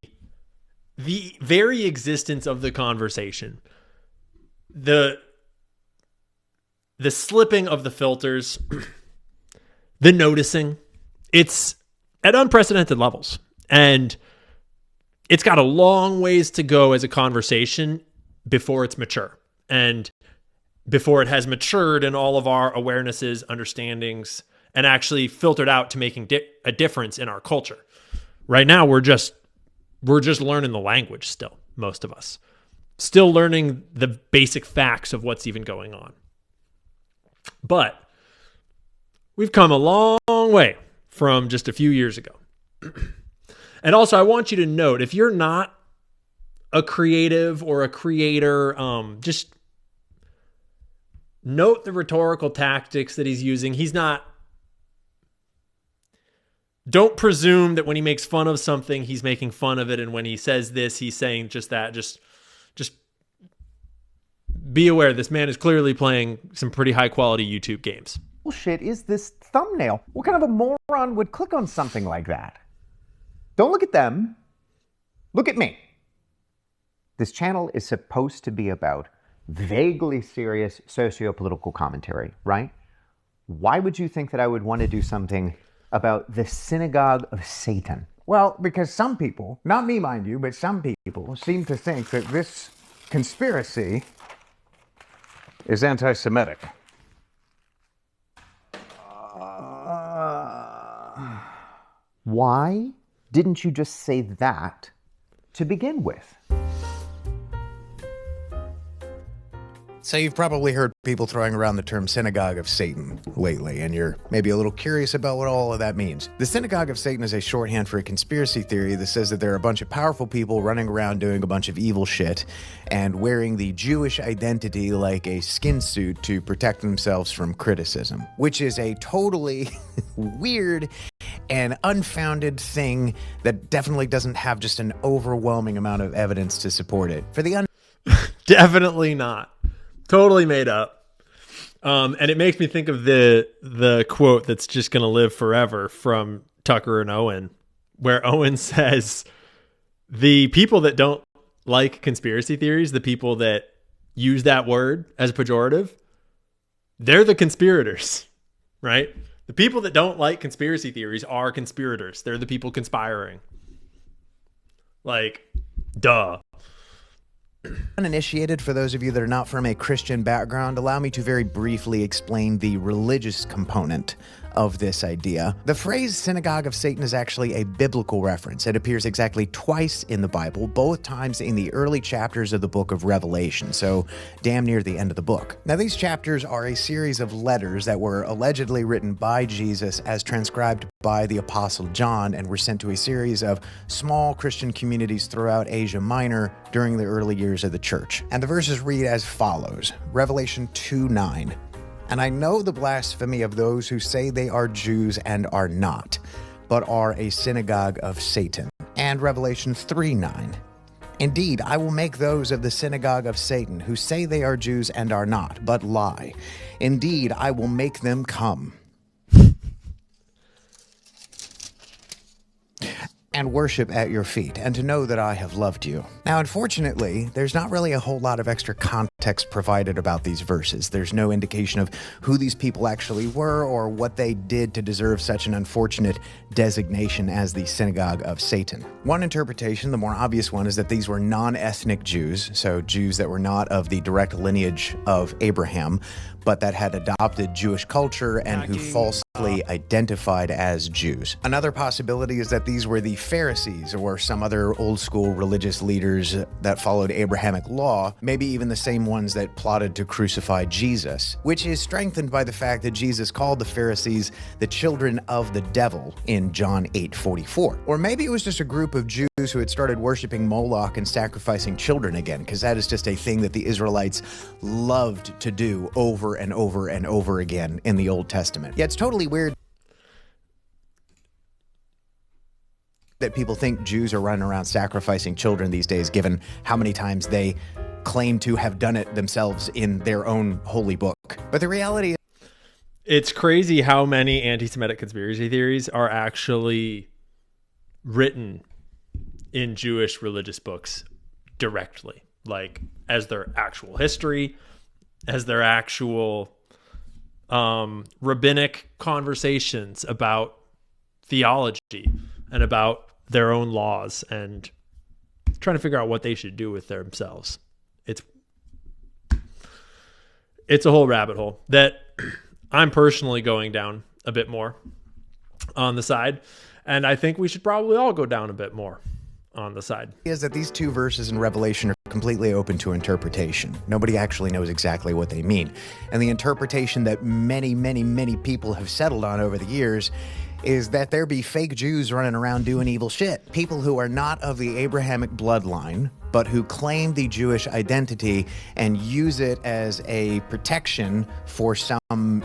very existence of the conversation, the slipping of the filters, the noticing, it's at unprecedented levels. And it's got a long ways to go as a conversation before it's mature and before it has matured in all of our awarenesses, understandings, and actually filtered out to making a difference in our culture. Right now, we're just learning the language still, most of us. Still learning the basic facts of what's even going on. But we've come a long way from just a few years ago. And also, I want you to note, if you're not a creative or a creator, just note the rhetorical tactics that he's using. Don't presume that when he makes fun of something, he's making fun of it. And when he says this, he's saying just that. Just be aware this man is clearly playing some pretty high quality YouTube games. Bullshit is this thumbnail? What kind of a moron would click on something like that? Don't look at them. Look at me. This channel is supposed to be about vaguely serious socio-political commentary, right? Why would you think that I would want to do something about the Synagogue of Satan? Well, because some people, not me mind you, but some people seem to think that this conspiracy is anti-Semitic. Why didn't you just say that to begin with? So you've probably heard people throwing around the term Synagogue of Satan lately, and you're maybe a little curious about what all of that means. The Synagogue of Satan is a shorthand for a conspiracy theory that says that there are a bunch of powerful people running around doing a bunch of evil shit and wearing the Jewish identity like a skin suit to protect themselves from criticism, which is a totally weird and unfounded thing that definitely doesn't have just an overwhelming amount of evidence to support it. For the Definitely not. Totally made up. And it makes me think of the quote that's just going to live forever from Tucker and Owen, where Owen says, the people that don't like conspiracy theories, the people that use that word as a pejorative, they're the conspirators, right? The people that don't like conspiracy theories are conspirators. They're the people conspiring. Like, duh. Uninitiated, for those of you that are not from a Christian background, allow me to very briefly explain the religious component of this idea. The phrase Synagogue of Satan is actually a biblical reference. It appears exactly twice in the Bible, both times in the early chapters of the book of Revelation, so damn near the end of the book. Now, these chapters are a series of letters that were allegedly written by Jesus as transcribed by the Apostle John and were sent to a series of small Christian communities throughout Asia Minor during the early years of the church. And the verses read as follows, Revelation 2:9. And I know the blasphemy of those who say they are Jews and are not, but are a synagogue of Satan. And Revelation 3:9. Indeed, I will make those of the synagogue of Satan who say they are Jews and are not, but lie. Indeed, I will make them come. and worship at your feet, and to know that I have loved you. Now, unfortunately, there's not really a whole lot of extra context provided about these verses. There's no indication of who these people actually were or what they did to deserve such an unfortunate designation as the synagogue of Satan. One interpretation, the more obvious one, is that these were non-ethnic Jews, so Jews that were not of the direct lineage of Abraham, but that had adopted Jewish culture and who falsely identified as Jews. Another possibility is that these were the Pharisees or some other old school religious leaders that followed Abrahamic law, maybe even the same ones that plotted to crucify Jesus, which is strengthened by the fact that Jesus called the Pharisees the children of the devil in John 8:44. Or maybe it was just a group of Jews who had started worshiping Moloch and sacrificing children again, because that is just a thing that the Israelites loved to do over and over and over again in the Old Testament. Yeah, it's totally weird that people think Jews are running around sacrificing children these days, given how many times they claim to have done it themselves in their own holy book. But the reality is, it's crazy how many anti-Semitic conspiracy theories are actually written in Jewish religious books directly, like as their actual history, as their actual rabbinic conversations about theology and about their own laws and trying to figure out what they should do with themselves. It's a whole rabbit hole that I'm personally going down a bit more on the side, and I think we should probably all go down a bit more on the side. Is that these two verses in Revelation are completely open to interpretation. Nobody actually knows exactly what they mean. And the interpretation that many, many, many people have settled on over the years is that there be fake Jews running around doing evil shit. People who are not of the Abrahamic bloodline, but who claim the Jewish identity and use it as a protection for some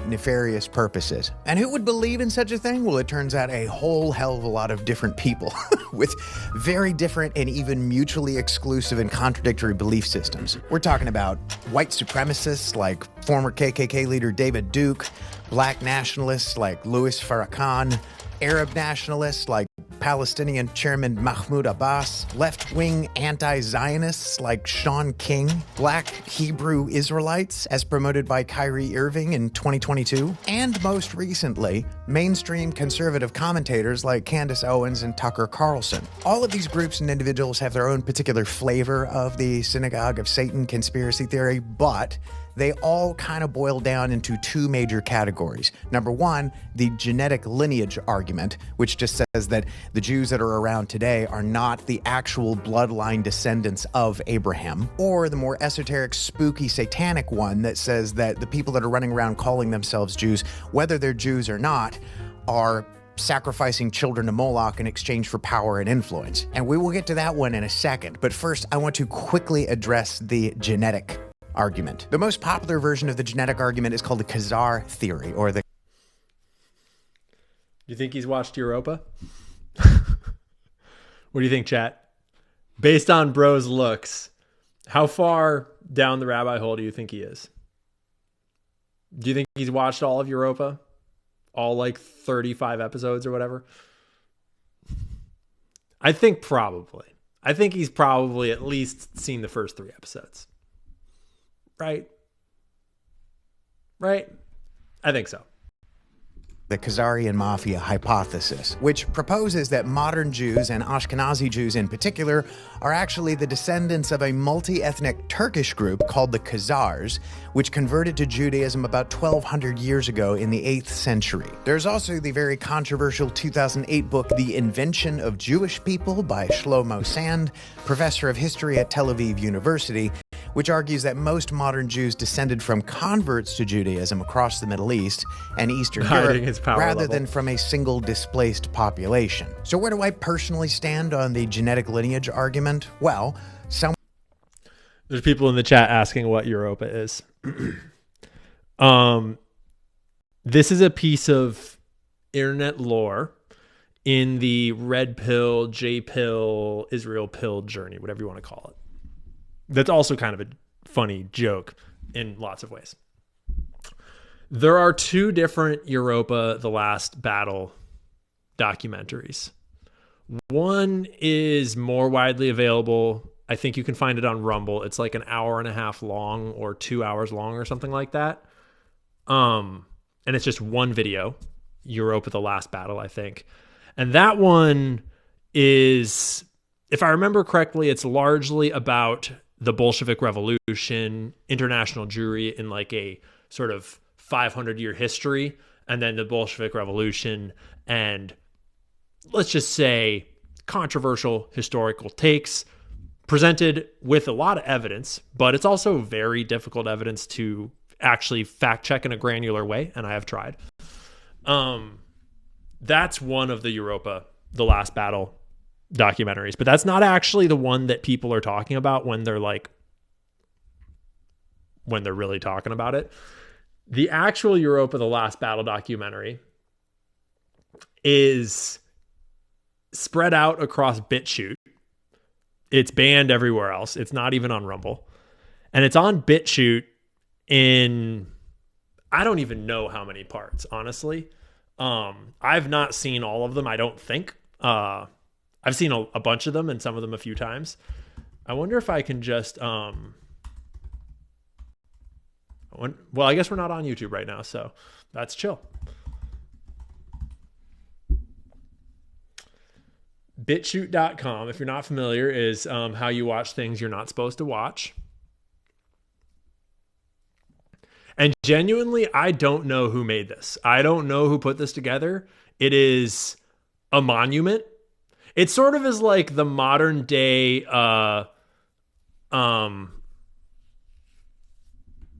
nefarious purposes. And who would believe in such a thing? Well, it turns out a whole hell of a lot of different people with very different and even mutually exclusive and contradictory belief systems. We're talking about white supremacists like former KKK leader David Duke, black nationalists like Louis Farrakhan, Arab nationalists like Palestinian Chairman Mahmoud Abbas, left-wing anti-Zionists like Sean King, black Hebrew Israelites as promoted by Kyrie Irving in 2022, and most recently, mainstream conservative commentators like Candace Owens and Tucker Carlson. All of these groups and individuals have their own particular flavor of the Synagogue of Satan conspiracy theory, but they all kind of boil down into two major categories. Number one, the genetic lineage argument, which just says that the Jews that are around today are not the actual bloodline descendants of Abraham. Or the more esoteric, spooky, satanic one that says that the people that are running around calling themselves Jews, whether they're Jews or not, are sacrificing children to Moloch in exchange for power and influence. And we will get to that one in a second. But first, I want to quickly address the genetic argument. The most popular version of the genetic argument is called the Khazar theory, or the... You think he's watched Europa? What do you think, chat? Based on bro's looks, how far down the rabbit hole do you think he is? Do you think he's watched all of Europa? All like 35 episodes or whatever? I think probably. I think he's probably at least seen the first 3 episodes. Right? I think so. The Khazarian Mafia hypothesis, which proposes that modern Jews, and Ashkenazi Jews in particular, are actually the descendants of a multi-ethnic Turkish group called the Khazars, which converted to Judaism about 1,200 years ago in the 8th century. There's also the very controversial 2008 book, The Invention of Jewish People by Shlomo Sand, professor of history at Tel Aviv University, which argues that most modern Jews descended from converts to Judaism across the Middle East and Eastern Europe, rather than from a single displaced population. So where do I personally stand on the genetic lineage argument? Well, there's people in the chat asking what Europa is. This is a piece of internet lore in the red pill, J pill, Israel pill journey, whatever you want to call it. That's also kind of a funny joke in lots of ways. There are 2 different Europa, The Last Battle documentaries. One is more widely available. I think you can find it on Rumble. It's like an hour and a half long or 2 hours long or something like that. And it's just one video, Europa: The Last Battle, I think. And that one is, if I remember correctly, it's largely about the Bolshevik Revolution, international Jewry in like a sort of 500-year history, and then the Bolshevik Revolution, and let's just say controversial historical takes presented with a lot of evidence, but it's also very difficult evidence to actually fact check in a granular way, and I have tried. That's one of the Europa: The Last Battle documentaries, but that's not actually the one that people are talking about when they're really talking about it. The actual Europa: The Last Battle documentary is spread out across BitChute. It's banned everywhere else. It's not even on Rumble. And it's on BitChute in, I don't even know how many parts, honestly. I've not seen all of them, I don't think. I've seen a bunch of them, and some of them a few times. I wonder if I can just... well, I guess we're not on YouTube right now, so that's chill. BitChute.com, if you're not familiar, is how you watch things you're not supposed to watch. And genuinely, I don't know who made this. I don't know who put this together. It is a monument. It sort of is like the modern day,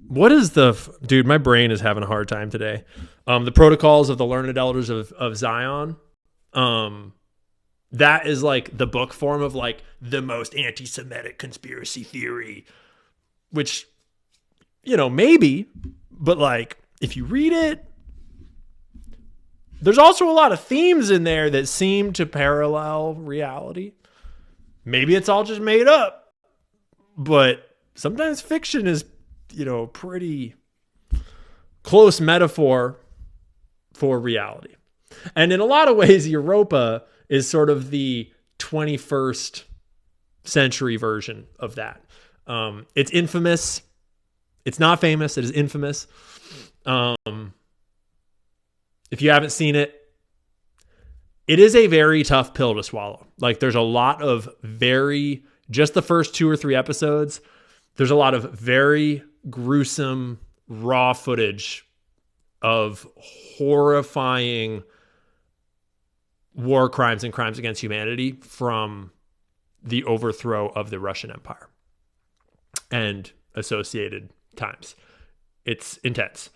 what is dude, my brain is having a hard time today. The Protocols of the Learned Elders of Zion. That is like the book form of like the most anti-Semitic conspiracy theory, which, maybe, but like if you read it, there's also a lot of themes in there that seem to parallel reality. Maybe it's all just made up, but sometimes fiction is, pretty close metaphor for reality. And in a lot of ways, Europa is sort of the 21st century version of that. It's infamous. It's not famous. It is infamous. If you haven't seen it, it is a very tough pill to swallow. Like there's a lot of just the first 2 or 3 episodes, there's a lot of very gruesome, raw footage of horrifying war crimes and crimes against humanity from the overthrow of the Russian Empire and associated times. It's intense.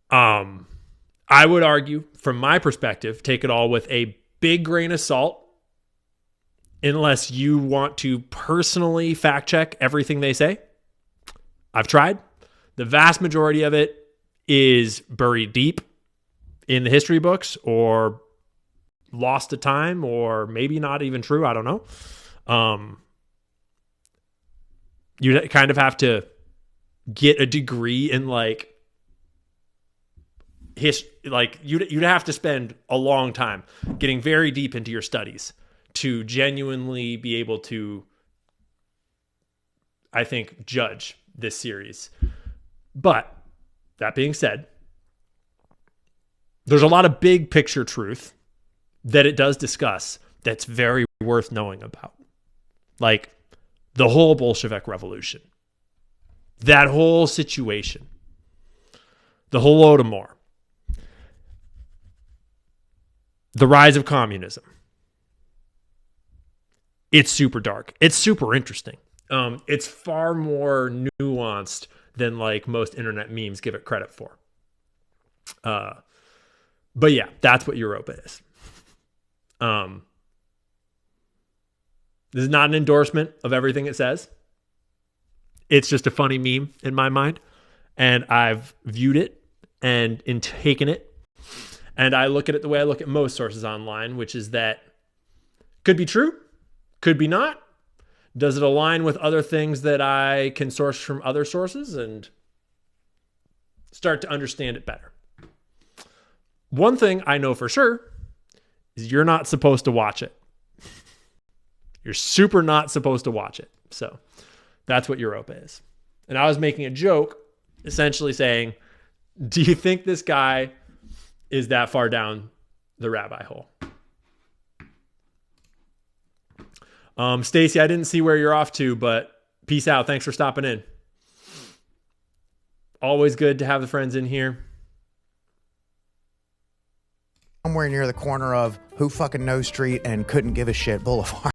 I would argue, from my perspective, take it all with a big grain of salt, unless you want to personally fact check everything they say. I've tried. The vast majority of it is buried deep in the history books or lost to time, or maybe not even true. I don't know. You kind of have to get a degree in you'd have to spend a long time getting very deep into your studies to genuinely be able to, I think, judge this series. But that being said, there's a lot of big picture truth that it does discuss that's very worth knowing about. Like the whole Bolshevik Revolution, that whole situation, the Holodomor, the rise of communism. It's super dark. It's super interesting. It's far more nuanced than like most internet memes give it credit for. But yeah, that's what Europa is. This is not an endorsement of everything it says. It's just a funny meme in my mind. And I've viewed it and taken it. And I look at it the way I look at most sources online, which is that could be true, could be not. Does it align with other things that I can source from other sources and start to understand it better? One thing I know for sure is you're not supposed to watch it. You're super not supposed to watch it. So that's what Europa is. And I was making a joke, essentially saying, do you think this guy is that far down the rabbi hole? Stacy, I didn't see where you're off to, but peace out. Thanks for stopping in. Always good to have the friends in here. Somewhere near the corner of Who Fucking Knows Street and Couldn't Give a Shit Boulevard.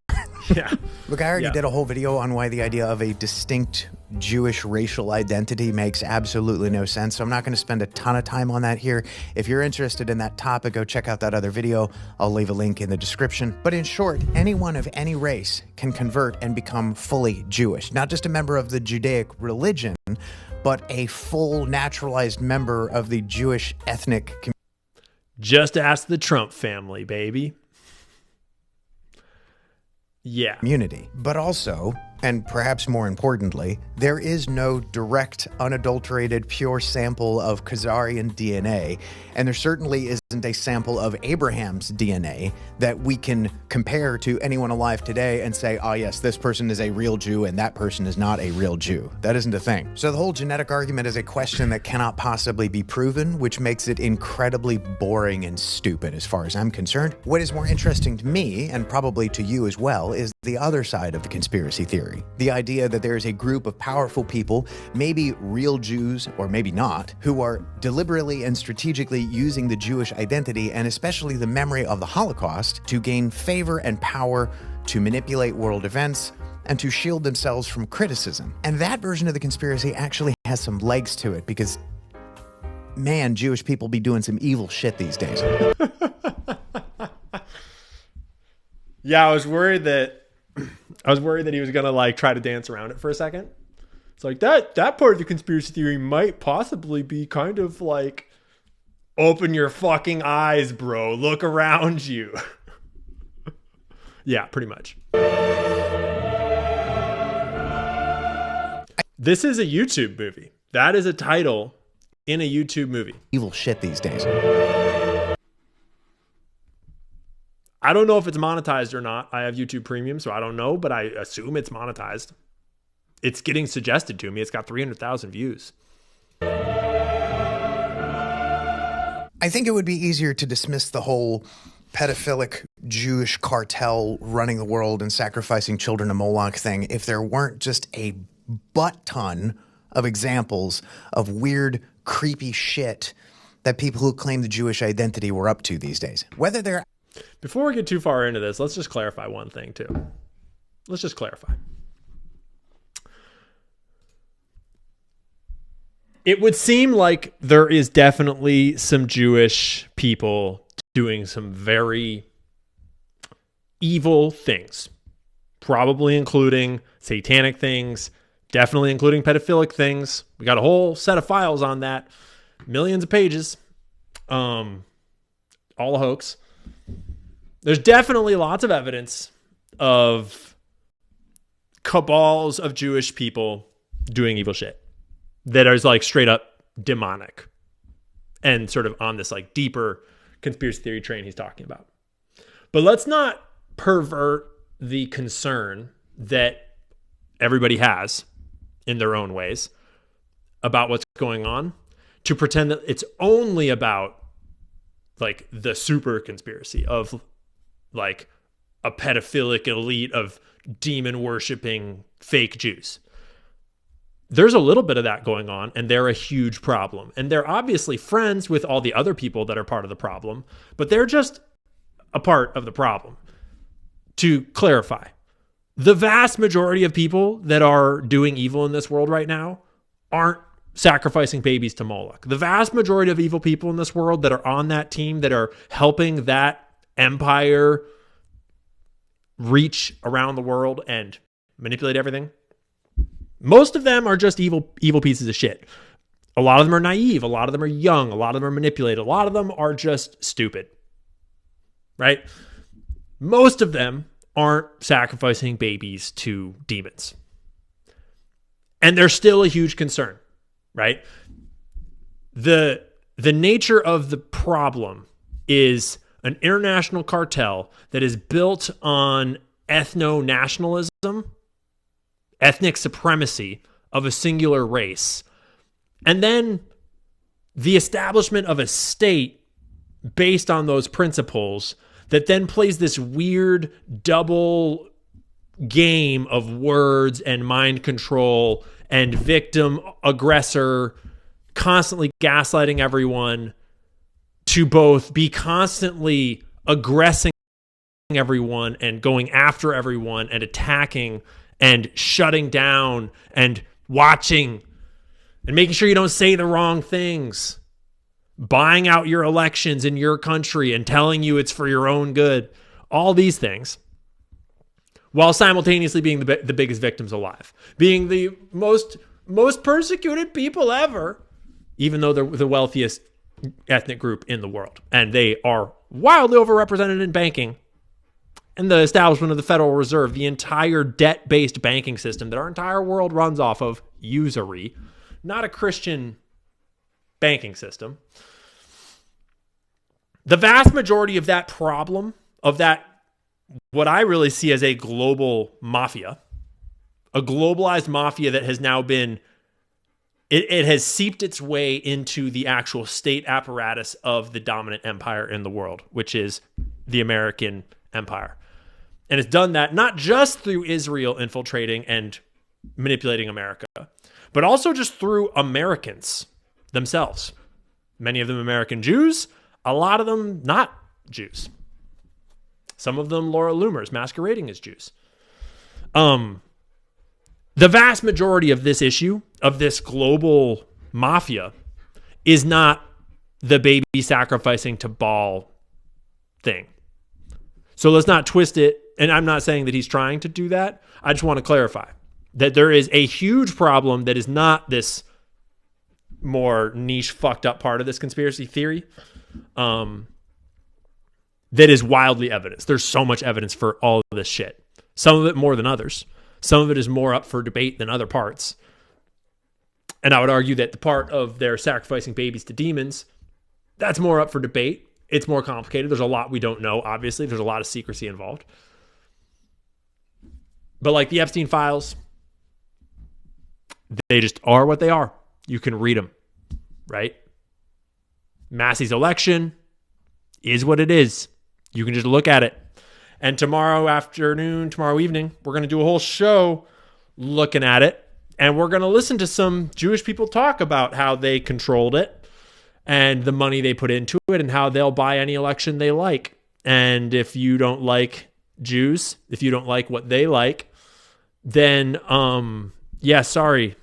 Yeah. Look, I already did a whole video on why the idea of a distinct Jewish racial identity makes absolutely no sense, so I'm not going to spend a ton of time on that here. If you're interested in that topic, go check out that other video. I'll leave a link in the description. But in short, anyone of any race can convert and become fully Jewish. Not just a member of the Judaic religion, but a full naturalized member of the Jewish ethnic community. Just ask the Trump family, baby. Yeah. Community. But also, and perhaps more importantly, there is no direct, unadulterated, pure sample of Khazarian DNA, and there certainly isn't a sample of Abraham's DNA that we can compare to anyone alive today and say, oh yes, this person is a real Jew and that person is not a real Jew. That isn't a thing. So the whole genetic argument is a question that cannot possibly be proven, which makes it incredibly boring and stupid as far as I'm concerned. What is more interesting to me, and probably to you as well, is the other side of the conspiracy theory. The idea that there is a group of powerful people, maybe real Jews or maybe not, who are deliberately and strategically using the Jewish identity and especially the memory of the Holocaust to gain favor and power, to manipulate world events, and to shield themselves from criticism. And that version of the conspiracy actually has some legs to it because, man, Jewish people be doing some evil shit these days. Yeah, I was worried that he was gonna like try to dance around it for a second. It's like that part of the conspiracy theory might possibly be kind of like, open your fucking eyes, bro. Look around you. Yeah, pretty much. This is a YouTube movie. That is a title in a YouTube movie. Evil shit these days. I don't know if it's monetized or not. I have YouTube Premium, so I don't know, but I assume it's monetized. It's getting suggested to me. It's got 300,000 views. I think it would be easier to dismiss the whole pedophilic Jewish cartel running the world and sacrificing children to Moloch thing if there weren't just a butt ton of examples of weird, creepy shit that people who claim the Jewish identity were up to these days. Whether they're... Before we get too far into this, let's just clarify one thing too. Let's just clarify. It would seem like there is definitely some Jewish people doing some very evil things, probably including satanic things, definitely including pedophilic things. We got a whole set of files on that, millions of pages, all a hoax. There's definitely lots of evidence of cabals of Jewish people doing evil shit that is like straight up demonic and sort of on this like deeper conspiracy theory train he's talking about. But let's not pervert the concern that everybody has in their own ways about what's going on to pretend that it's only about like the super conspiracy of like a pedophilic elite of demon worshiping fake Jews. There's a little bit of that going on, and they're a huge problem. And they're obviously friends with all the other people that are part of the problem, but they're just a part of the problem. To clarify, the vast majority of people that are doing evil in this world right now aren't sacrificing babies to Moloch. The vast majority of evil people in this world that are on that team, that are helping that empire reach around the world and manipulate everything, most of them are just evil pieces of shit. A lot of them are naive. A lot of them are young. A lot of them are manipulated. A lot of them are just stupid, right? Most of them aren't sacrificing babies to demons. And they're still a huge concern, right? The nature of the problem is an international cartel that is built on ethno-nationalism, ethnic supremacy of a singular race, and then the establishment of a state based on those principles that then plays this weird double game of words and mind control and victim aggressor, constantly gaslighting everyone to both be constantly aggressing everyone and going after everyone and attacking and shutting down and watching and making sure you don't say the wrong things, buying out your elections in your country and telling you it's for your own good, all these things, while simultaneously being the biggest victims alive, being the most persecuted people ever, even though they're the wealthiest ethnic group in the world. And they are wildly overrepresented in banking and the establishment of the Federal Reserve, the entire debt-based banking system that our entire world runs off of, usury, not a Christian banking system. The vast majority of that problem, of that, what I really see as a global mafia, a globalized mafia that has now been, it has seeped its way into the actual state apparatus of the dominant empire in the world, which is the American empire. And it's done that not just through Israel infiltrating and manipulating America, but also just through Americans themselves. Many of them American Jews, a lot of them not Jews. Some of them Laura Loomers masquerading as Jews. The vast majority of this issue, of this global mafia, is not the baby sacrificing to Baal thing. So let's not twist it. And I'm not saying that he's trying to do that. I just want to clarify that there is a huge problem that is not this more niche fucked up part of this conspiracy theory that is wildly evidenced. There's so much evidence for all of this shit. Some of it more than others. Some of it is more up for debate than other parts. And I would argue that the part of their sacrificing babies to demons, that's more up for debate. It's more complicated. There's a lot we don't know, obviously. There's a lot of secrecy involved. But like the Epstein files, they just are what they are. You can read them, right? Massey's election is what it is. You can just look at it. And tomorrow evening, we're going to do a whole show looking at it. And we're going to listen to some Jewish people talk about how they controlled it and the money they put into it and how they'll buy any election they like. And if you don't like Jews, if you don't like what they like, then, yeah, sorry,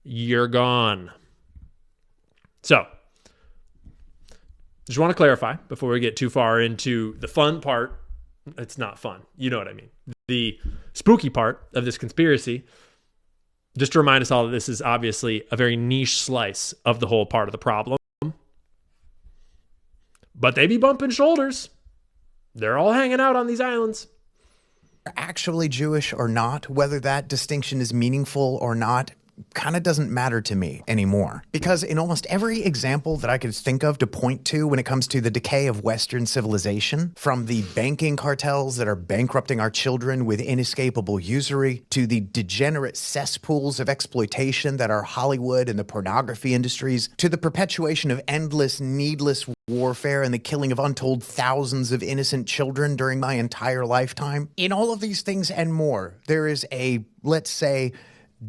you're gone. So, just want to clarify before we get too far into the fun part. It's not fun. You know what I mean. The spooky part of this conspiracy, just to remind us all that this is obviously a very niche slice of the whole part of the problem. But they be bumping shoulders. They're all hanging out on these islands. Actually Jewish or not, whether that distinction is meaningful or not, kind of doesn't matter to me anymore. Because in almost every example that I could think of to point to when it comes to the decay of Western civilization, from the banking cartels that are bankrupting our children with inescapable usury, to the degenerate cesspools of exploitation that are Hollywood and the pornography industries, to the perpetuation of endless, needless warfare and the killing of untold thousands of innocent children during my entire lifetime. In all of these things and more, there is a, let's say,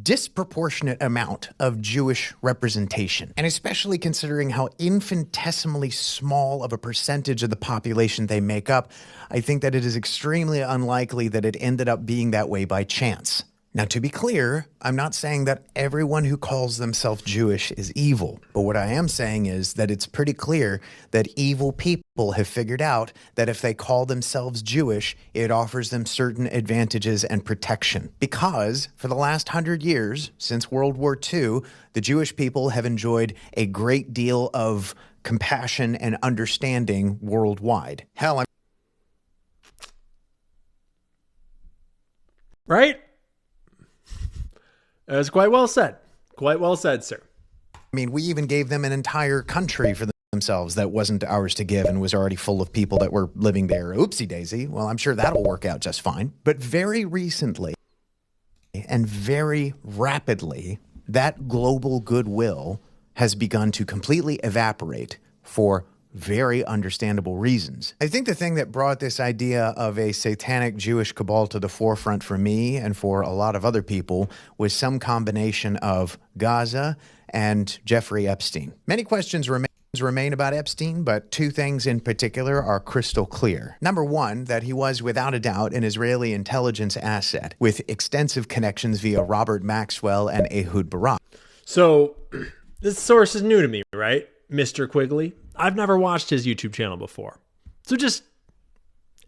disproportionate amount of Jewish representation. And especially considering how infinitesimally small of a percentage of the population they make up, I think that it is extremely unlikely that it ended up being that way by chance. Now, to be clear, I'm not saying that everyone who calls themselves Jewish is evil, but what I am saying is that it's pretty clear that evil people have figured out that if they call themselves Jewish, it offers them certain advantages and protection. Because for the last 100 years, since World War II, the Jewish people have enjoyed a great deal of compassion and understanding worldwide. Hell, right? That was quite well said. Quite well said, sir. I mean, we even gave them an entire country for themselves themselves that wasn't ours to give and was already full of people that were living there. Oopsie daisy. Well, I'm sure that'll work out just fine. But very recently and very rapidly, that global goodwill has begun to completely evaporate for very understandable reasons. I think the thing that brought this idea of a satanic Jewish cabal to the forefront for me and for a lot of other people was some combination of Gaza and Jeffrey Epstein. Many questions remain about Epstein, but two things in particular are crystal clear. Number one, that he was without a doubt an Israeli intelligence asset with extensive connections via Robert Maxwell and Ehud Barak. So this source is new to me, right? Mr. Quigley. I've never watched his YouTube channel before. So just,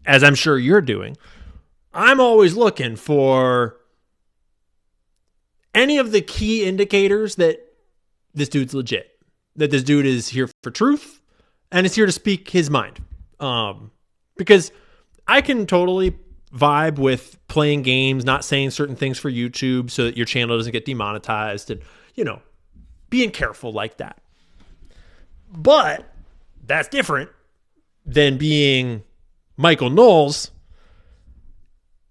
as I'm sure you're doing, I'm always looking for any of the key indicators that this dude's legit, that this dude is here for truth and is here to speak his mind. Because I can totally vibe with playing games, not saying certain things for YouTube so that your channel doesn't get demonetized and, being careful like that. But that's different than being Michael Knowles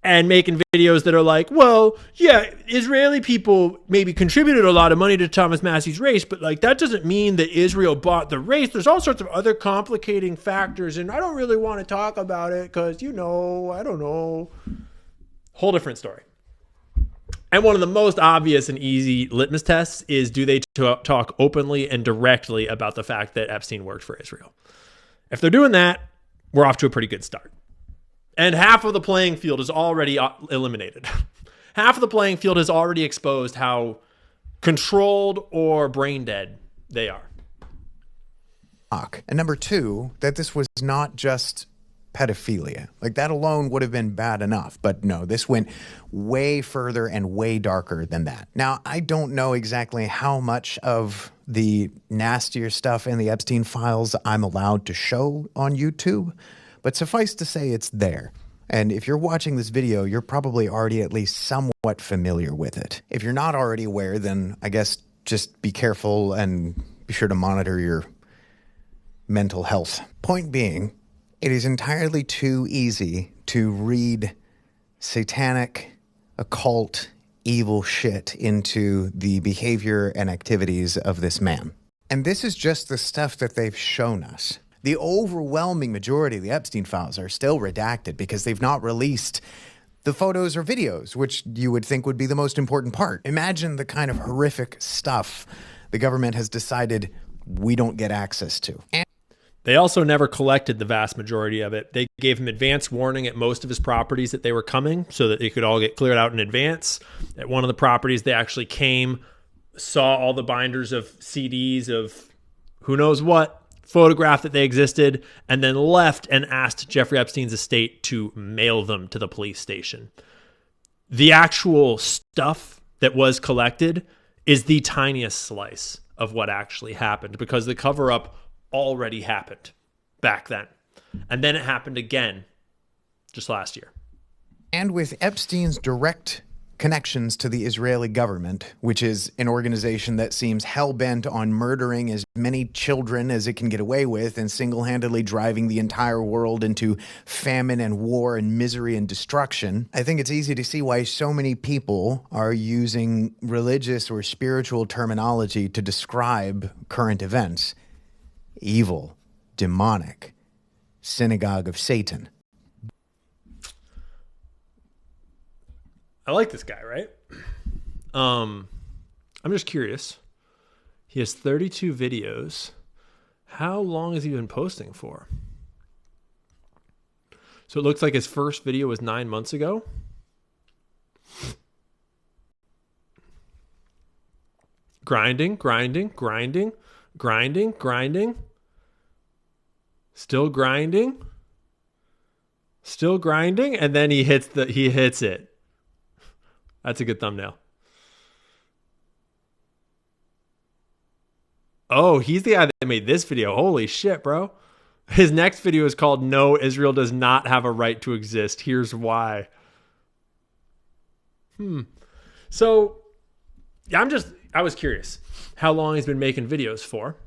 and making videos that are like, well, yeah, Israeli people maybe contributed a lot of money to Thomas Massey's race, but like that doesn't mean that Israel bought the race. There's all sorts of other complicating factors, and I don't really want to talk about it because, I don't know. Whole different story. And one of the most obvious and easy litmus tests is, do they talk openly and directly about the fact that Epstein worked for Israel? If they're doing that, we're off to a pretty good start. And half of the playing field is already eliminated. Half of the playing field has already exposed how controlled or brain dead they are. And number two, that this was not just pedophilia. Like that alone would have been bad enough. But no, this went way further and way darker than that. Now, I don't know exactly how much of the nastier stuff in the Epstein files I'm allowed to show on YouTube, but suffice to say it's there. And if you're watching this video, you're probably already at least somewhat familiar with it. If you're not already aware, then I guess just be careful and be sure to monitor your mental health. Point being, it is entirely too easy to read satanic, occult, evil shit into the behavior and activities of this man. And this is just the stuff that they've shown us. The overwhelming majority of the Epstein files are still redacted because they've not released the photos or videos, which you would think would be the most important part. Imagine the kind of horrific stuff the government has decided we don't get access to. They also never collected the vast majority of it. They gave him advance warning at most of his properties that they were coming so that they could all get cleared out in advance. At one of the properties, they actually came, saw all the binders of CDs of who knows what, photographed that they existed, and then left and asked Jeffrey Epstein's estate to mail them to the police station. The actual stuff that was collected is the tiniest slice of what actually happened because the cover-up already happened back then. And then it happened again just last year. And with Epstein's direct connections to the Israeli government, which is an organization that seems hell-bent on murdering as many children as it can get away with and single-handedly driving the entire world into famine and war and misery and destruction, I think it's easy to see why so many people are using religious or spiritual terminology to describe current events. Evil, demonic, synagogue of Satan. I like this guy, right? I'm just curious. He has 32 videos. How long has he been posting for? So it looks like his first video was 9 months ago. Grinding. Still grinding, and then he hits it. That's a good thumbnail. Oh, he's the guy that made this video. Holy shit, bro. His next video is called No, Israel Does Not Have a Right to Exist. Here's why. So, I was curious how long he's been making videos for.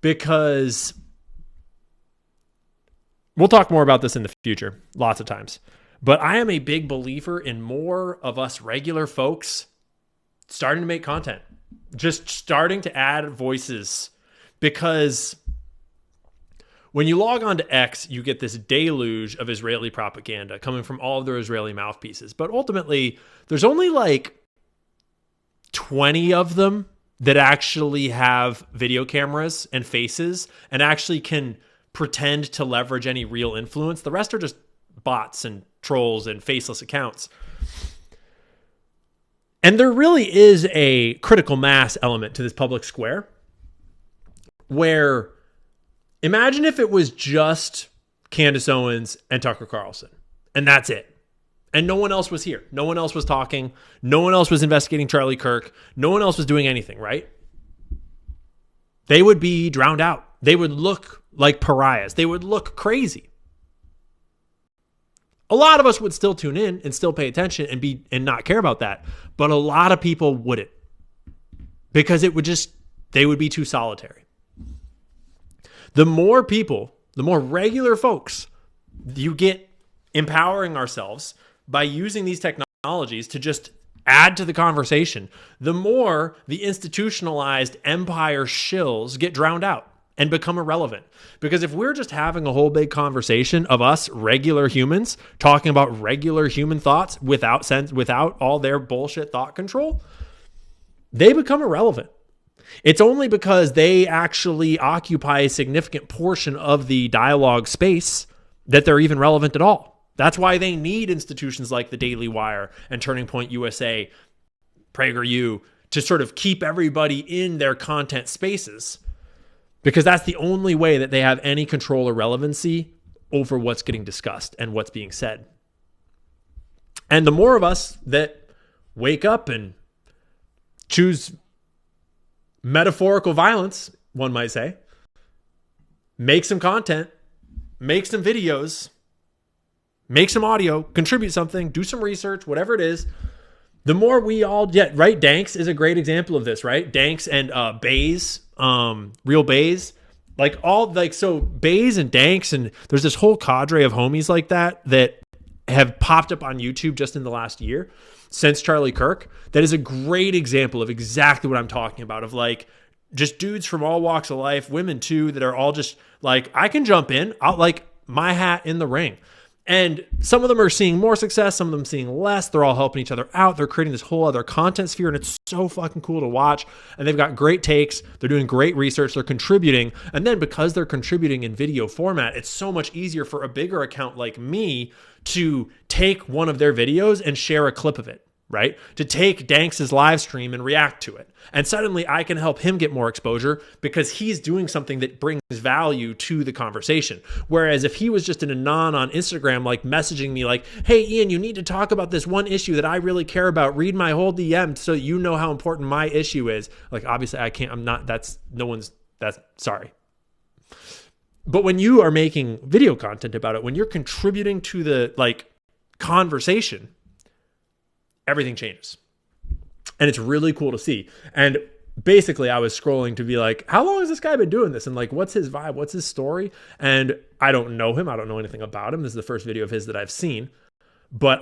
because we'll talk more about this in the future, lots of times. But I am a big believer in more of us regular folks starting to make content, just starting to add voices, because when you log on to X, you get this deluge of Israeli propaganda coming from all of their Israeli mouthpieces. But ultimately, there's only like 20 of them that actually have video cameras and faces and actually can pretend to leverage any real influence. The rest are just bots and trolls and faceless accounts. And there really is a critical mass element to this public square where, imagine if it was just Candace Owens and Tucker Carlson, and that's it. And no one else was here. No one else was talking. No one else was investigating Charlie Kirk. No one else was doing anything, right? They would be drowned out. They would look like pariahs. They would look crazy. A lot of us would still tune in and still pay attention and not care about that. But a lot of people wouldn't, because they would be too solitary. The more people, the more regular folks you get empowering ourselves by using these technologies to just add to the conversation, the more the institutionalized empire shills get drowned out and become irrelevant. Because if we're just having a whole big conversation of us regular humans talking about regular human thoughts without all their bullshit thought control, they become irrelevant. It's only because they actually occupy a significant portion of the dialogue space that they're even relevant at all. That's why they need institutions like the Daily Wire and Turning Point USA, PragerU, to sort of keep everybody in their content spaces, because that's the only way that they have any control or relevancy over what's getting discussed and what's being said. And the more of us that wake up and choose metaphorical violence, one might say, make some content, make some videos, make some audio, contribute something, do some research, whatever it is, the more we all get, right? Danks is a great example of this, right? Danks and Bays, Real Bays, so Bays and Danks, and there's this whole cadre of homies like that have popped up on YouTube just in the last year since Charlie Kirk. That is a great example of exactly what I'm talking about, of like just dudes from all walks of life, women too, that are all just like, I can jump in, I'll like my hat in the ring. And some of them are seeing more success, some of them seeing less. They're all helping each other out. They're creating this whole other content sphere, and it's so fucking cool to watch. And they've got great takes. They're doing great research. They're contributing. And then because they're contributing in video format, it's so much easier for a bigger account like me to take one of their videos and share a clip of it, right? To take Danks' live stream and react to it. And suddenly I can help him get more exposure because he's doing something that brings value to the conversation. Whereas if he was just an anon on Instagram, like messaging me like, hey, Ian, you need to talk about this one issue that I really care about. Read my whole DM so you know how important my issue is. Like, obviously I can't, sorry. But when you are making video content about it, when you're contributing to the conversation, everything changes. And it's really cool to see. And basically I was scrolling to be like, how long has this guy been doing this? And like, what's his vibe? What's his story? And I don't know him. I don't know anything about him. This is the first video of his that I've seen. But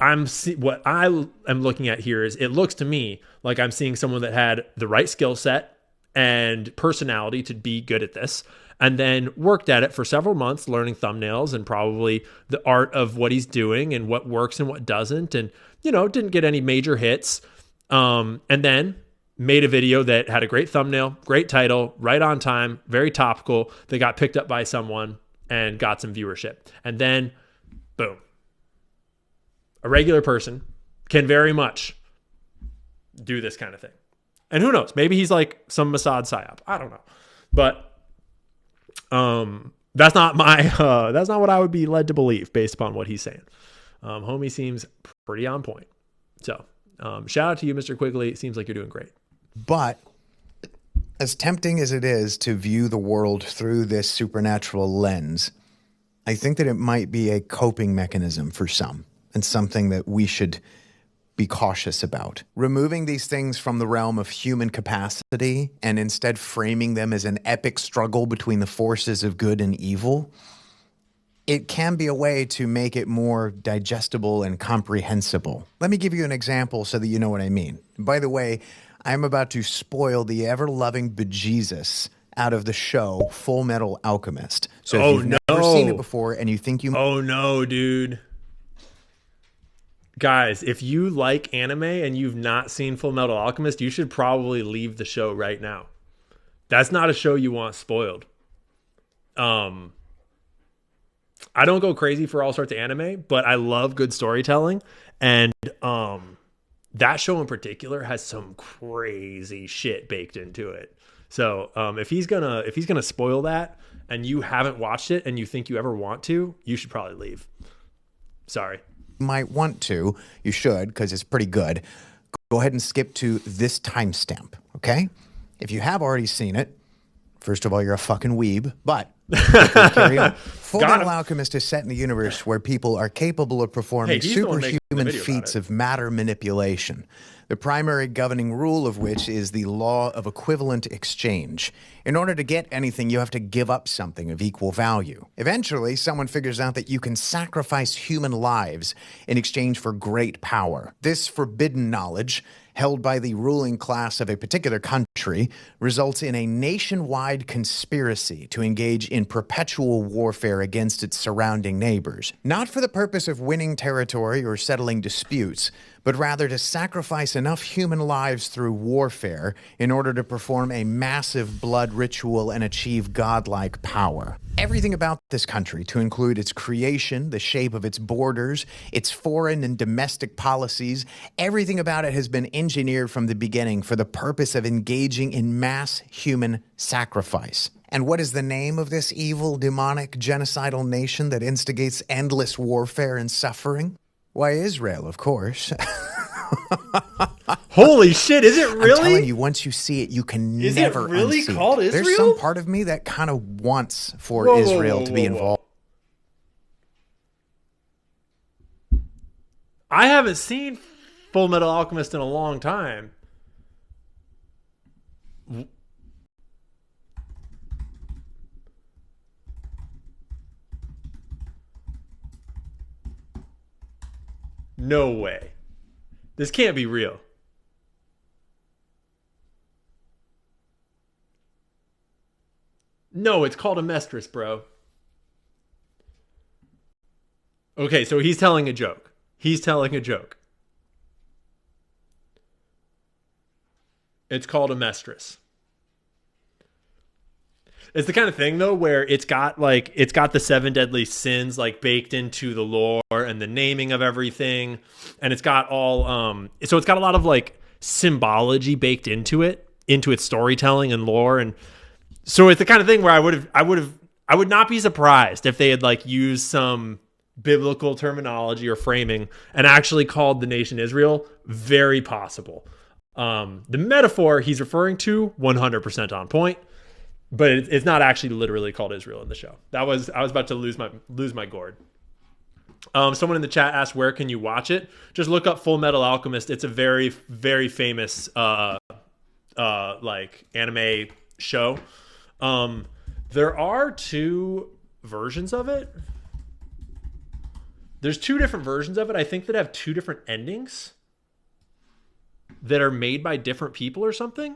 what I am looking at here is, it looks to me like I'm seeing someone that had the right skill set and personality to be good at this, and then worked at it for several months, learning thumbnails and probably the art of what he's doing and what works and what doesn't. And, didn't get any major hits. And then made a video that had a great thumbnail, great title, right on time, very topical. They got picked up by someone and got some viewership. And then, boom. A regular person can very much do this kind of thing. And who knows? Maybe he's like some Mossad psyop. I don't know. But that's not what I would be led to believe based upon what he's saying. Homie seems pretty on point. So shout out to you, Mr. Quigley. It seems like you're doing great. But as tempting as it is to view the world through this supernatural lens, I think that it might be a coping mechanism for some, and something that we should be cautious about. Removing these things from the realm of human capacity and instead framing them as an epic struggle between the forces of good and evil, it can be a way to make it more digestible and comprehensible. Let me give you an example so that you know what I mean. By the way, I'm about to spoil the ever-loving bejesus out of the show Full Metal Alchemist. So if you've never seen it before and you think you... Oh no, dude. Guys, if you like anime and you've not seen Full Metal Alchemist, you should probably leave the show right now. That's not a show you want spoiled. I don't go crazy for all sorts of anime, but I love good storytelling. And that show in particular has some crazy shit baked into it. So if he's gonna spoil that and you haven't watched it and you think you ever want to, you should probably leave. Sorry. Might want to, you should, because it's pretty good. Go ahead and skip to this timestamp, okay? If you have already seen it, first of all, you're a fucking weeb, but carry on. Full Metal Alchemist is set in a universe where people are capable of performing superhuman feats of matter manipulation, the primary governing rule of which is the law of equivalent exchange. In order to get anything, you have to give up something of equal value. Eventually, someone figures out that you can sacrifice human lives in exchange for great power. This forbidden knowledge, held by the ruling class of a particular country, results in a nationwide conspiracy to engage in perpetual warfare against its surrounding neighbors, not for the purpose of winning territory or settling disputes, but rather to sacrifice enough human lives through warfare in order to perform a massive blood ritual and achieve godlike power. Everything about this country, to include its creation, the shape of its borders, its foreign and domestic policies, everything about it has been engineered from the beginning for the purpose of engaging in mass human sacrifice. And what is the name of this evil, demonic, genocidal nation that instigates endless warfare and suffering? Why, Israel, of course. Holy shit, is it really? I'm telling you, once you see it, you can never unsee it. Is it really called Israel? There's some part of me that kind of wants for Israel to be involved. I haven't seen Full Metal Alchemist in a long time. No way. This can't be real. No, it's called Amestris, bro. Okay, so he's telling a joke. He's telling a joke. It's called Amestris. It's the kind of thing though where it's got the 7 deadly sins like baked into the lore and the naming of everything, and it's got all so it's got a lot of like symbology baked into it, into its storytelling and lore, and so it's the kind of thing where I would not be surprised if they had like used some biblical terminology or framing and actually called the nation Israel. Very possible. The metaphor he's referring to 100% on point. But it's not actually literally called Israel in the show. I was about to lose my gourd. Someone in the chat asked, where can you watch it? Just look up Full Metal Alchemist. It's a very, very famous like anime show. There are 2 versions of it. There's 2 different versions of it, I think, that have 2 different endings that are made by different people or something.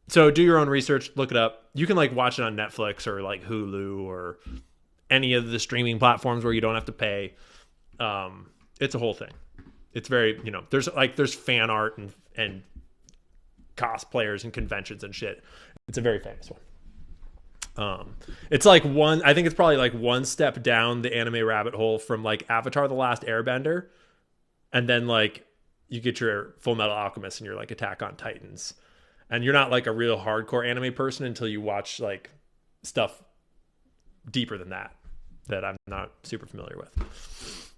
So do your own research, look it up. You can like watch it on Netflix or like Hulu or any of the streaming platforms where you don't have to pay. It's a whole thing. It's very, there's fan art and cosplayers and conventions and shit. It's a very famous one. It's like I think it's probably like one step down the anime rabbit hole from like Avatar: The Last Airbender, and then like you get your Full Metal Alchemist and you're like Attack on Titans. And you're not like a real hardcore anime person until you watch like stuff deeper than that I'm not super familiar with.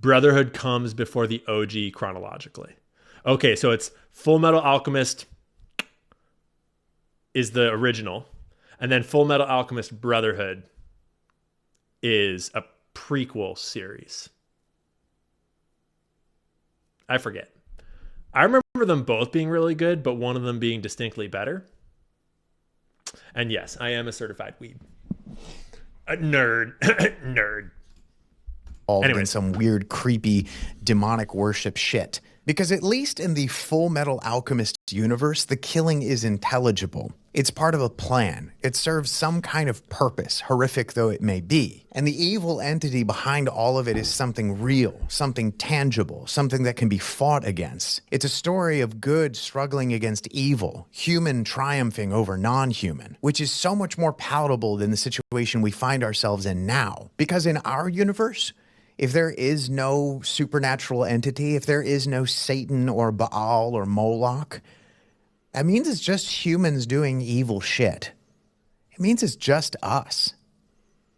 Brotherhood comes before the OG chronologically. Okay, so it's Full Metal Alchemist is the original, and then Full Metal Alchemist Brotherhood is a prequel series. I forget. I remember them both being really good, but one of them being distinctly better. And yes, I am a certified weeb. A nerd. Nerd. In some weird, creepy, demonic worship shit. Because at least in the Full Metal Alchemist universe, the killing is intelligible. It's part of a plan. It serves some kind of purpose, horrific though it may be. And the evil entity behind all of it is something real, something tangible, something that can be fought against. It's a story of good struggling against evil, human triumphing over non-human, which is so much more palatable than the situation we find ourselves in now. Because in our universe, if there is no supernatural entity, if there is no Satan or Baal or Moloch, that means it's just humans doing evil shit. It means it's just us.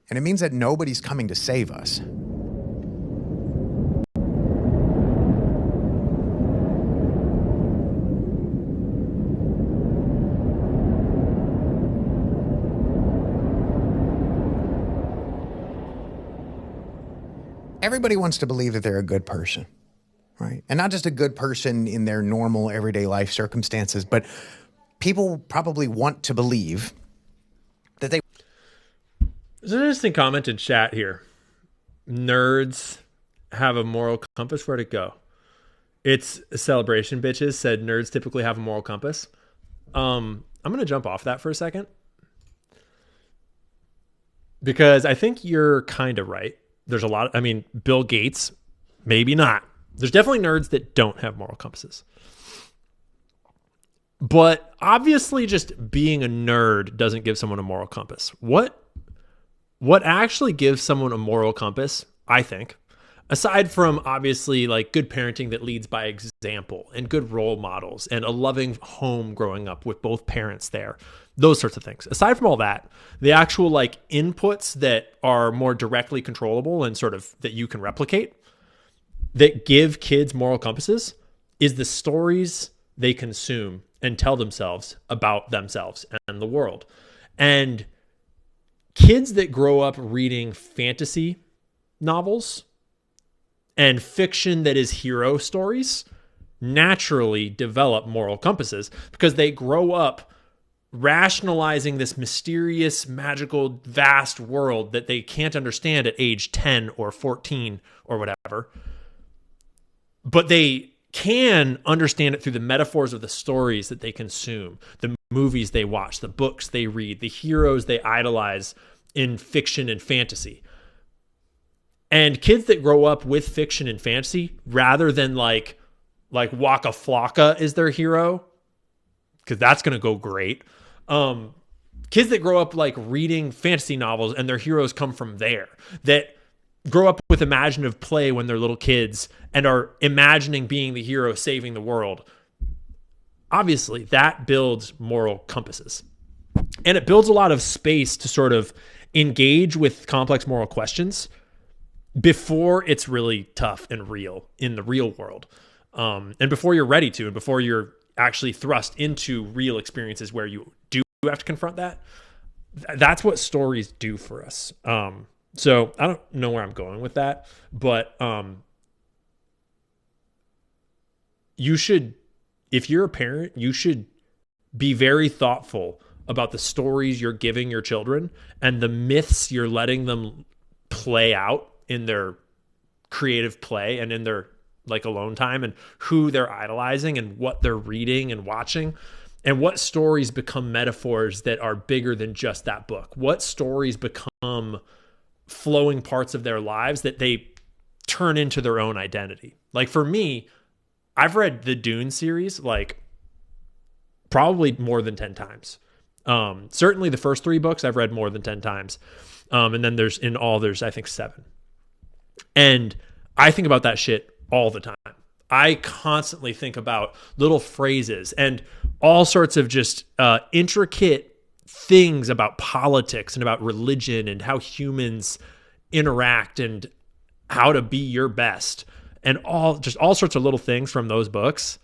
And it means that nobody's coming to save us. Everybody wants to believe that they're a good person, right? And not just a good person in their normal everyday life circumstances, but people probably want to believe that they... There's an interesting comment in chat here. Nerds have a moral compass. Where'd it go? It's a celebration, bitches. Said nerds typically have a moral compass. I'm going to jump off that for a second. Because I think you're kind of right. There's a lot. Bill Gates, maybe not. There's definitely nerds that don't have moral compasses. But obviously just being a nerd doesn't give someone a moral compass. What actually gives someone a moral compass, I think, aside from obviously like good parenting that leads by example and good role models and a loving home growing up with both parents there, those sorts of things. Aside from all that, the actual like inputs that are more directly controllable and sort of that you can replicate that give kids moral compasses is the stories they consume and tell themselves about themselves and the world. And kids that grow up reading fantasy novels and fiction that is hero stories naturally develop moral compasses because they grow up rationalizing this mysterious, magical, vast world that they can't understand at age 10 or 14 or whatever. But they can understand it through the metaphors of the stories that they consume, the movies they watch, the books they read, the heroes they idolize in fiction and fantasy. And kids that grow up with fiction and fantasy, rather than like Waka Flocka is their hero, because that's going to go great. Kids that grow up like reading fantasy novels and their heroes come from there, that grow up with imaginative play when they're little kids and are imagining being the hero saving the world. Obviously, that builds moral compasses. And it builds a lot of space to sort of engage with complex moral questions before it's really tough and real in the real world. And before you're ready to, and before you're actually thrust into real experiences where you do have to confront that. That's what stories do for us. So I don't know where I'm going with that, but you should, if you're a parent, you should be very thoughtful about the stories you're giving your children and the myths you're letting them play out in their creative play and in their like alone time, and who they're idolizing and what they're reading and watching, and what stories become metaphors that are bigger than just that book. What stories become flowing parts of their lives that they turn into their own identity. Like for me, I've read the Dune series like probably more than 10 times. Certainly the first 3 books I've read more than 10 times. And then there's I think 7. And I think about that shit all the time. I constantly think about little phrases and all sorts of just intricate things about politics and about religion and how humans interact and how to be your best, and all sorts of little things from those books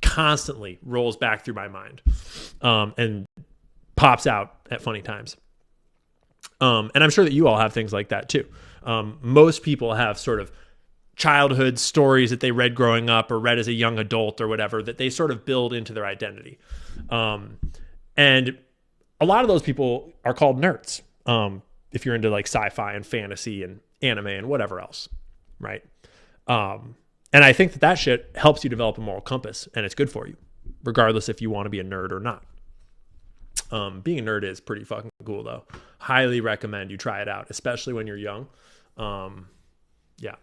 constantly rolls back through my mind and pops out at funny times. And I'm sure that you all have things like that too. Most people have sort of childhood stories that they read growing up or read as a young adult or whatever that they sort of build into their identity. And a lot of those people are called nerds. If you're into like sci-fi and fantasy and anime and whatever else, right? And I think that shit helps you develop a moral compass, and it's good for you, regardless if you want to be a nerd or not. Being a nerd is pretty fucking cool, though. Highly recommend you try it out, especially when you're young. Yeah.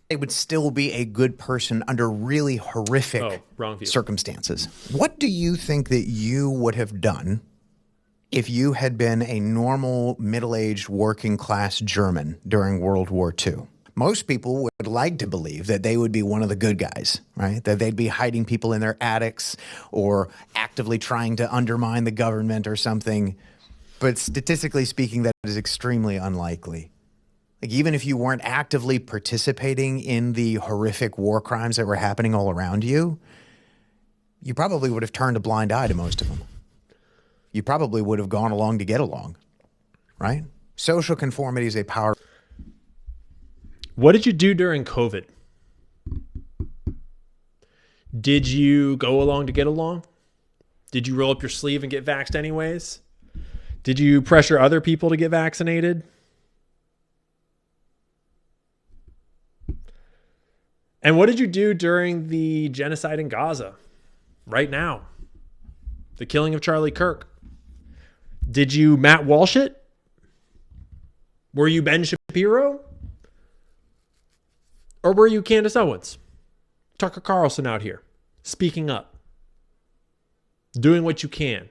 They would still be a good person under really horrific circumstances. What do you think that you would have done if you had been a normal, middle-aged, working-class German during World War II? Most people would like to believe that they would be one of the good guys, right? That they'd be hiding people in their attics or actively trying to undermine the government or something. But statistically speaking, that is extremely unlikely. Like, even if you weren't actively participating in the horrific war crimes that were happening all around you, you probably would have turned a blind eye to most of them. You probably would have gone along to get along, right? Social conformity is a power. What did you do during COVID? Did you go along to get along? Did you roll up your sleeve and get vaxxed anyways? Did you pressure other people to get vaccinated? And what did you do during the genocide in Gaza? Right now. The killing of Charlie Kirk. Did you Matt Walsh it? Were you Ben Shapiro? Or were you Candace Owens? Tucker Carlson out here, speaking up, doing what you can.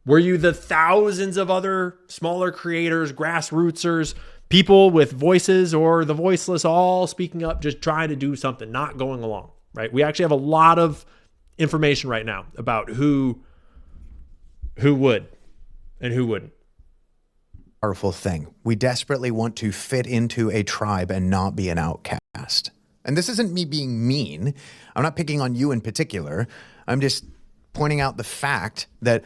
Were you the thousands of other smaller creators, grassrootsers, people with voices or the voiceless all speaking up, just trying to do something, not going along, right? We actually have a lot of information right now about who would and who wouldn't. Powerful thing. We desperately want to fit into a tribe and not be an outcast. And this isn't me being mean. I'm not picking on you in particular. I'm just pointing out the fact that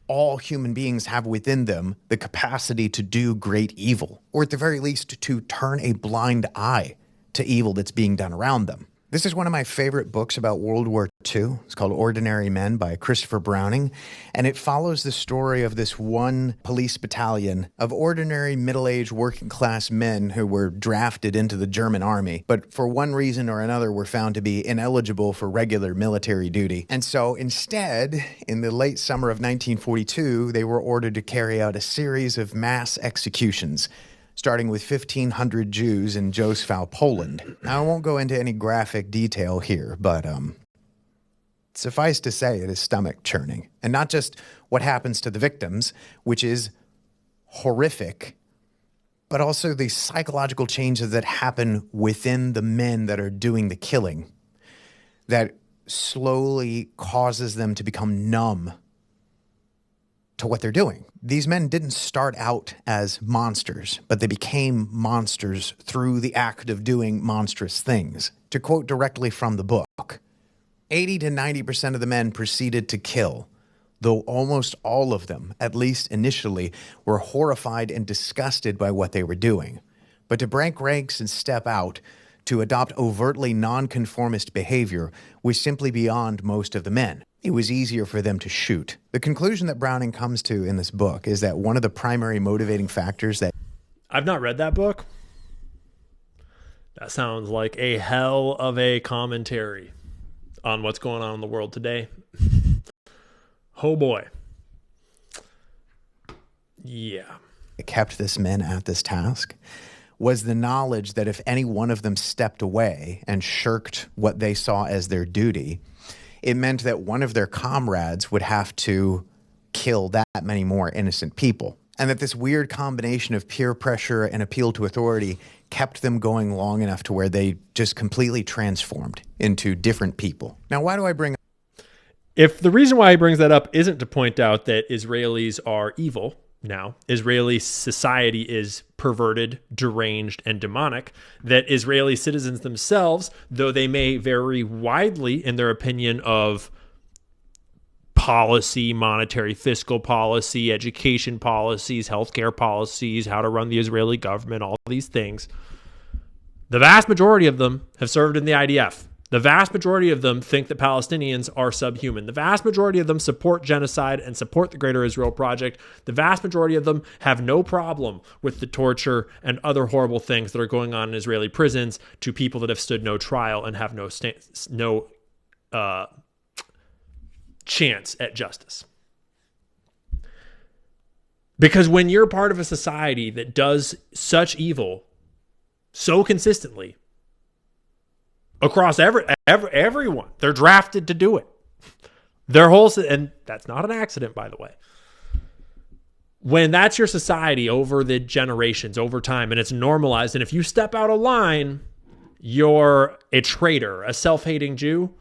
all human beings have within them the capacity to do great evil, or at the very least to turn a blind eye to evil that's being done around them. This is one of my favorite books about World War II. It's called Ordinary Men by Christopher Browning, and it follows the story of this one police battalion of ordinary middle-aged working-class men who were drafted into the German army, but for one reason or another were found to be ineligible for regular military duty. And so instead, in the late summer of 1942, they were ordered to carry out a series of mass executions, starting with 1,500 Jews in Józef, Poland. Now, I won't go into any graphic detail here, but suffice to say, it is stomach-churning. And not just what happens to the victims, which is horrific, but also the psychological changes that happen within the men that are doing the killing that slowly causes them to become numb to what they're doing. These men didn't start out as monsters, but they became monsters through the act of doing monstrous things. To quote directly from the book, 80 to 90% of the men proceeded to kill, though almost all of them, at least initially, were horrified and disgusted by what they were doing. But to break ranks and step out, to adopt overtly nonconformist behavior, was simply beyond most of the men. It was easier for them to shoot. The conclusion that Browning comes to in this book is that one of the primary motivating factors that... I've not read that book. That sounds like a hell of a commentary on what's going on in the world today. Oh boy. Yeah. It kept this men at this task was the knowledge that if any one of them stepped away and shirked what they saw as their duty, it meant that one of their comrades would have to kill that many more innocent people. And that this weird combination of peer pressure and appeal to authority kept them going long enough to where they just completely transformed into different people. Now, why do I bring up... If the reason why he brings that up isn't to point out that Israelis are evil now, Israeli society is perverted, deranged, and demonic, that Israeli citizens themselves, though they may vary widely in their opinion of policy, monetary fiscal policy, education policies, healthcare policies, how to run the Israeli government, all these things. The vast majority of them have served in the IDF. The vast majority of them think that Palestinians are subhuman. The vast majority of them support genocide and support the Greater Israel Project. The vast majority of them have no problem with the torture and other horrible things that are going on in Israeli prisons to people that have stood no trial and have no chance at justice. Because when you're part of a society that does such evil so consistently across everyone, they're drafted to do it. Their whole, and that's not an accident, by the way. When that's your society over the generations, over time, and it's normalized, and if you step out of line, you're a traitor, a self-hating Jew.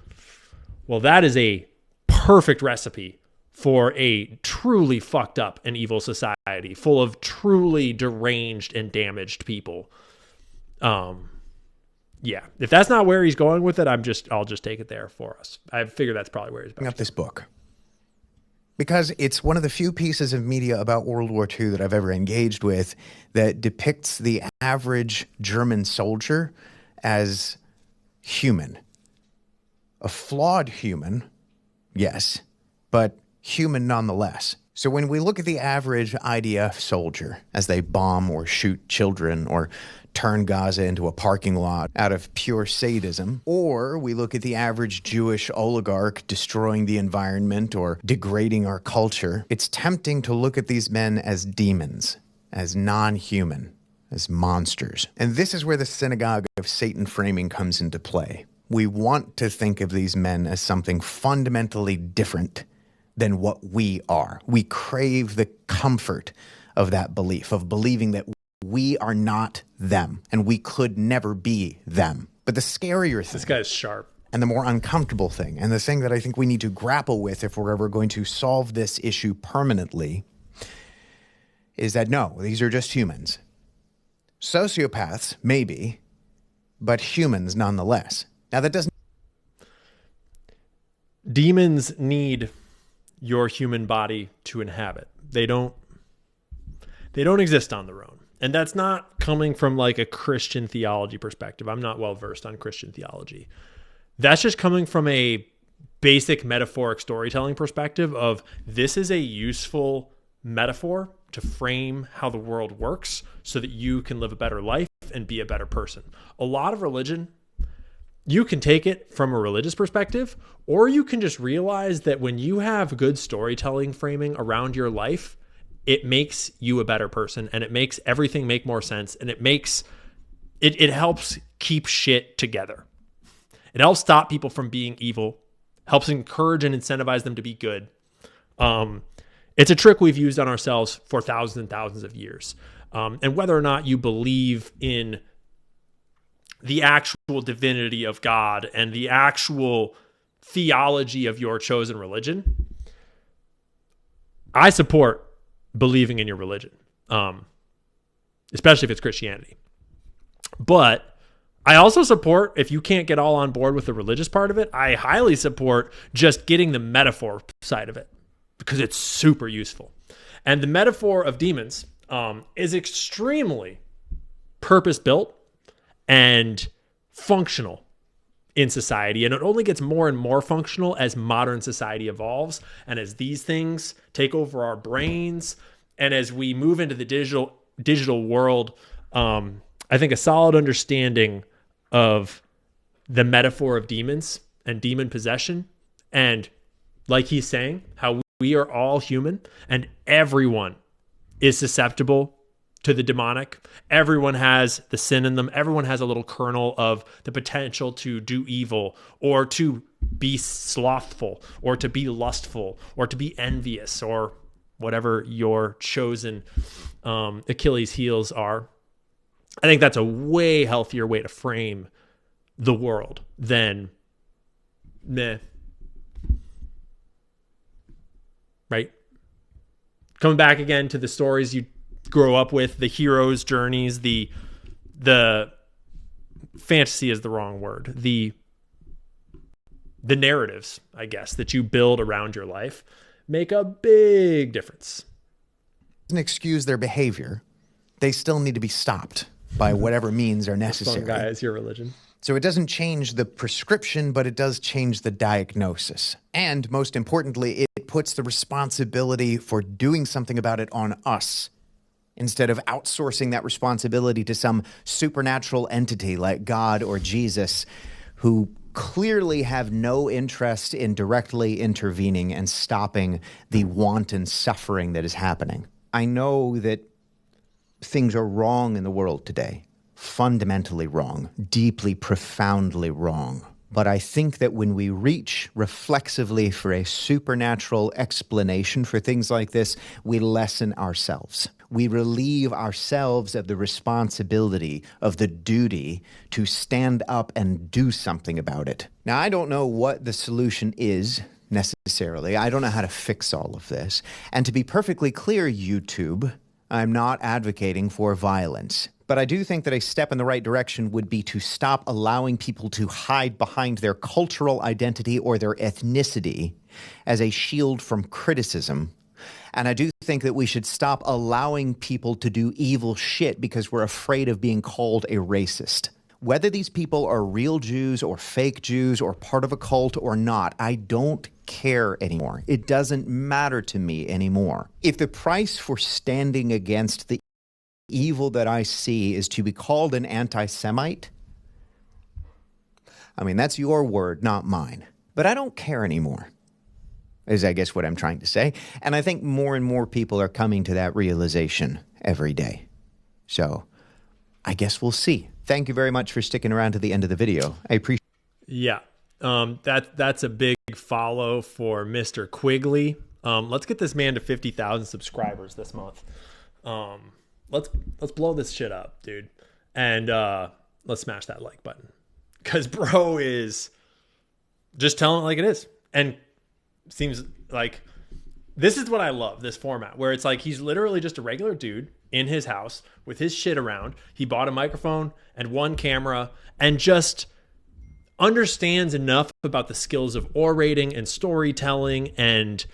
Well, that is a perfect recipe for a truly fucked up and evil society full of truly deranged and damaged people. Yeah, if that's not where he's going with it, I'll just take it there for us. I figure that's probably where he's going. Up this book because it's one of the few pieces of media about World War II that I've ever engaged with that depicts the average German soldier as human, a flawed human, yes, but human nonetheless. So when we look at the average IDF soldier as they bomb or shoot children or turn Gaza into a parking lot out of pure sadism, or we look at the average Jewish oligarch destroying the environment or degrading our culture, it's tempting to look at these men as demons, as non-human, as monsters. And this is where the synagogue of Satan framing comes into play. We want to think of these men as something fundamentally different than what we are. We crave the comfort of that belief, of believing that we are not them, and we could never be them. But the scarier thing... This guy's sharp. And the more uncomfortable thing, and the thing that I think we need to grapple with if we're ever going to solve this issue permanently, is that no, these are just humans. Sociopaths, maybe, but humans nonetheless. Now that doesn't... Demons need your human body to inhabit. They don't exist on their own. And that's not coming from like a Christian theology perspective. I'm not well versed on Christian theology. That's just coming from a basic metaphoric storytelling perspective of this is a useful metaphor to frame how the world works so that you can live a better life and be a better person. A lot of religion, you can take it from a religious perspective, or you can just realize that when you have good storytelling framing around your life, it makes you a better person, and it makes everything make more sense, and it helps keep shit together. It helps stop people from being evil, helps encourage and incentivize them to be good. It's a trick we've used on ourselves for thousands and thousands of years. And whether or not you believe in the actual divinity of God and the actual theology of your chosen religion, I support believing in your religion, especially if it's Christianity. But I also support, if you can't get all on board with the religious part of it, I highly support just getting the metaphor side of it because it's super useful. And the metaphor of demons is extremely purpose-built and functional in society. And it only gets more and more functional as modern society evolves and as these things take over our brains and as we move into the digital world. I think a solid understanding of the metaphor of demons and demon possession, and like he's saying, how we are all human and everyone is susceptible to the demonic. Everyone has the sin in them. Everyone has a little kernel of the potential to do evil or to be slothful or to be lustful or to be envious or whatever your chosen Achilles heels are. I think that's a way healthier way to frame the world than meh. Right? Coming back again to the stories you grow up with, the heroes' journeys, the fantasy is the wrong word. The the narratives, I guess, that you build around your life make a big difference. Doesn't excuse their behavior. They still need to be stopped by whatever means are necessary. The fun guy is your religion. So it doesn't change the prescription, but it does change the diagnosis. And most importantly, it puts the responsibility for doing something about it on us, instead of outsourcing that responsibility to some supernatural entity like God or Jesus, who clearly have no interest in directly intervening and stopping the wanton suffering that is happening. I know that things are wrong in the world today, fundamentally wrong, deeply, profoundly wrong. But I think that when we reach reflexively for a supernatural explanation for things like this, we lessen ourselves. We relieve ourselves of the responsibility, of the duty to stand up and do something about it. Now, I don't know what the solution is necessarily. I don't know how to fix all of this. And to be perfectly clear, YouTube, I'm not advocating for violence. But I do think that a step in the right direction would be to stop allowing people to hide behind their cultural identity or their ethnicity as a shield from criticism. And I do think that we should stop allowing people to do evil shit because we're afraid of being called a racist. Whether these people are real Jews or fake Jews or part of a cult or not, I don't care anymore. It doesn't matter to me anymore. If the price for standing against the evil that I see is to be called an anti-Semite, I mean, that's your word, not mine. But I don't care anymore, is I guess what I'm trying to say. And I think more and more people are coming to that realization every day. So I guess we'll see. Thank you very much for sticking around to the end of the video. I appreciate it. Yeah, that's a big follow for Mr. Quigley. Let's get this man to 50,000 subscribers this month. Let's blow this shit up, dude. And let's smash that like button. Because bro is just telling it like it is. And seems like this is what I love, this format, where it's like he's literally just a regular dude in his house with his shit around. He bought a microphone and one camera and just understands enough about the skills of orating and storytelling and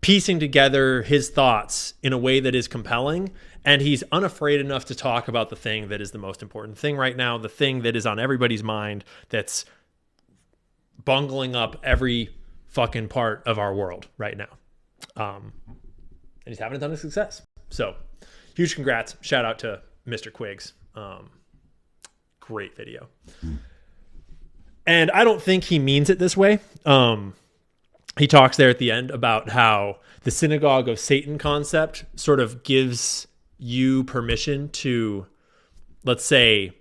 piecing together his thoughts in a way that is compelling. And he's unafraid enough to talk about the thing that is the most important thing right now, the thing that is on everybody's mind, that's bungling up every fucking part of our world right now. And he's having a ton of success. So huge congrats. Shout out to Mr. Quiggs. Great video. And I don't think he means it this way. He talks there at the end about how the synagogue of Satan concept sort of gives you permission to, let's say,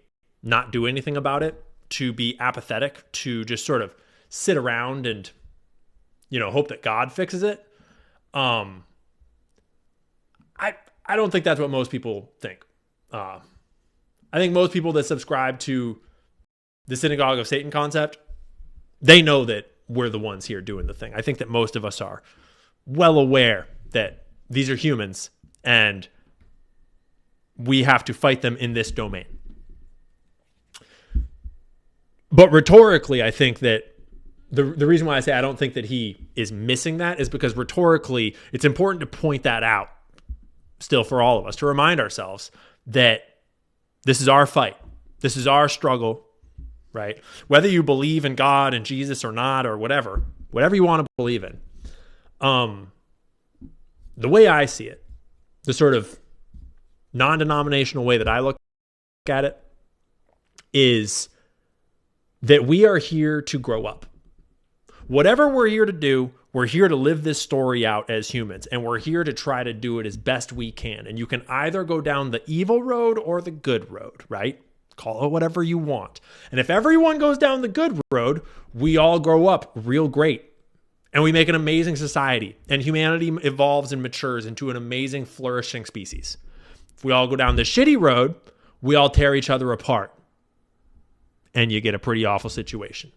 not do anything about it, to be apathetic, to just sort of sit around and, hope that God fixes it. I don't think that's what most people think. I think most people that subscribe to the synagogue of Satan concept, they know that we're the ones here doing the thing. I think that most of us are well aware that these are humans and we have to fight them in this domain. But rhetorically, I think that the reason why I say I don't think that he is missing that is because rhetorically, it's important to point that out still for all of us, to remind ourselves that this is our fight. This is our struggle, right? Whether you believe in God and Jesus or not, or whatever you want to believe in. The way I see it, the sort of non-denominational way that I look at it, is that we are here to grow up. Whatever we're here to do, we're here to live this story out as humans, and we're here to try to do it as best we can. And you can either go down the evil road or the good road, right? Call it whatever you want. And if everyone goes down the good road, we all grow up real great. And we make an amazing society. And humanity evolves and matures into an amazing, flourishing species. If we all go down the shitty road, we all tear each other apart. And you get a pretty awful situation.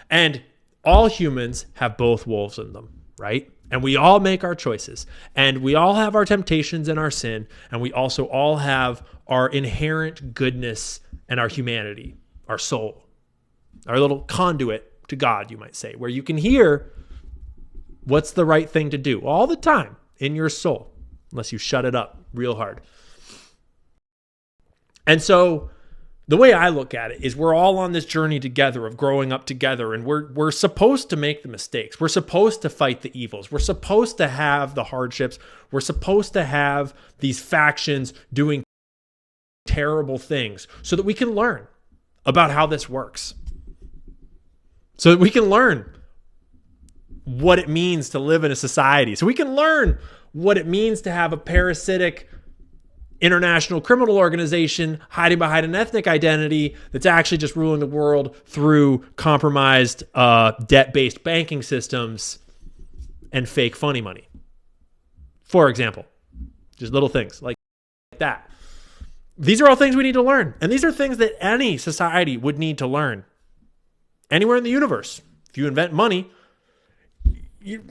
And all humans have both wolves in them, right? And we all make our choices. And we all have our temptations and our sin. And we also all have our inherent goodness and our humanity, our soul, our little conduit to God, you might say, where you can hear what's the right thing to do all the time in your soul, unless you shut it up real hard. And so the way I look at it is we're all on this journey together of growing up together, and we're supposed to make the mistakes. We're supposed to fight the evils. We're supposed to have the hardships. We're supposed to have these factions doing terrible things so that we can learn about how this works. So that we can learn what it means to live in a society. So we can learn what it means to have a parasitic international criminal organization hiding behind an ethnic identity that's actually just ruling the world through compromised debt-based banking systems and fake funny money. For example, just little things like that. These are all things we need to learn. And these are things that any society would need to learn. Anywhere in the universe. If you invent money, you're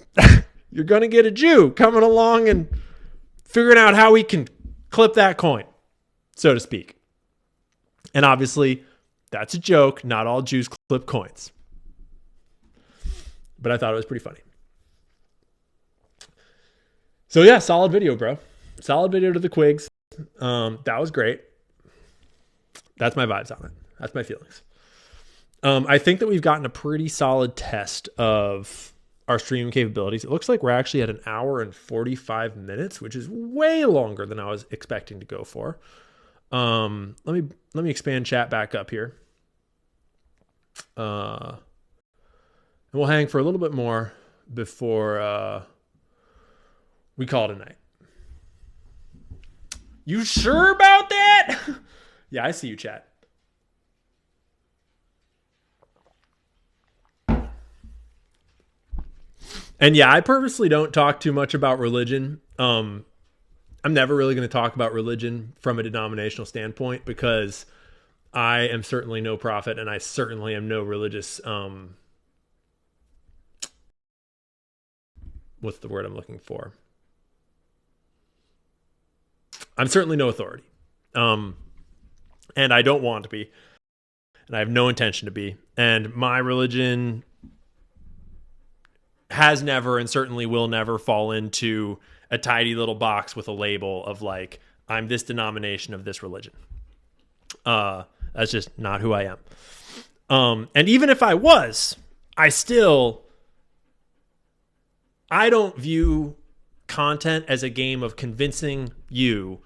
going to get a Jew coming along and figuring out how we can clip that coin, so to speak. And obviously, that's a joke. Not all Jews clip coins. But I thought it was pretty funny. So yeah, solid video, bro. Solid video to the Quigs. That was great. That's my vibes on it. That's my feelings. I think that we've gotten a pretty solid test of our streaming capabilities. It looks like we're actually at 1 hour and 45 minutes, which is way longer than I was expecting to go for. Let me expand chat back up here. And we'll hang for a little bit more before we call it a night. You sure about that? Yeah, I see you, chat. And yeah, I purposely don't talk too much about religion. I'm never really going to talk about religion from a denominational standpoint because I am certainly no prophet and I certainly am no religious, what's the word I'm looking for? I'm certainly no authority. And I don't want to be. And I have no intention to be. And my religion has never and certainly will never fall into a tidy little box with a label of like, I'm this denomination of this religion. That's just not who I am. And even if I was, I don't view content as a game of convincing you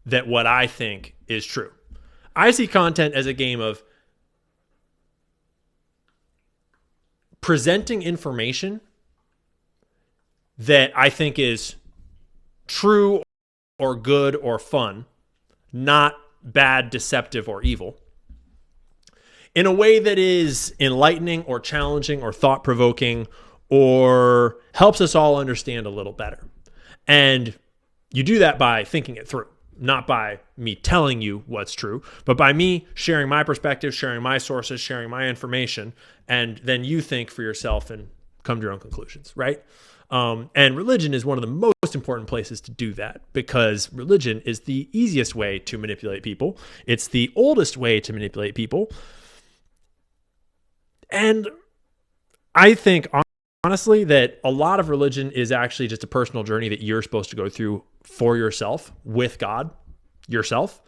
that what I think is true. I see content as a game of presenting information that I think is true or good or fun, not bad, deceptive, or evil, in a way that is enlightening or challenging or thought-provoking or helps us all understand a little better. And you do that by thinking it through, not by me telling you what's true, but by me sharing my perspective, sharing my sources, sharing my information, and then you think for yourself and come to your own conclusions, right? And religion is one of the most important places to do that because religion is the easiest way to manipulate people. It's the oldest way to manipulate people. And I think, honestly, that a lot of religion is actually just a personal journey that you're supposed to go through for yourself, with God, yourself.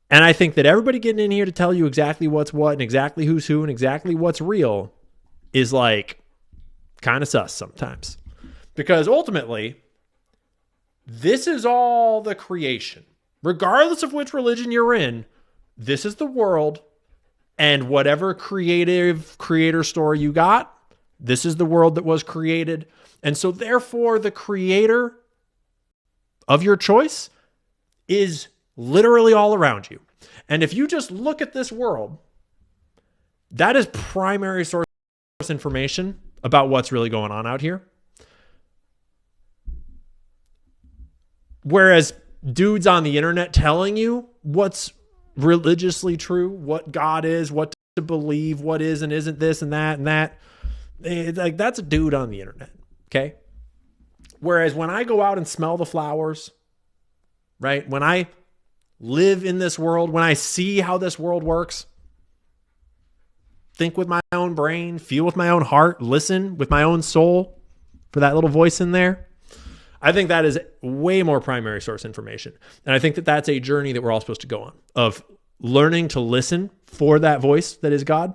And I think that everybody getting in here to tell you exactly what's what and exactly who's who and exactly what's real is like kind of sus sometimes. Because ultimately, this is all the creation. Regardless of which religion you're in, this is the world. And whatever creator story you got, this is the world that was created. And so therefore, the creator of your choice is literally all around you. And if you just look at this world, that is primary source information about what's really going on out here. Whereas dudes on the internet telling you what's religiously true, what God is, what to believe, what is and isn't this and that, like that's a dude on the internet, okay? Whereas when I go out and smell the flowers, right? When I live in this world, when I see how this world works, think with my own brain, feel with my own heart, listen with my own soul for that little voice in there. I think that is way more primary source information. And I think that that's a journey that we're all supposed to go on, of learning to listen for that voice that is God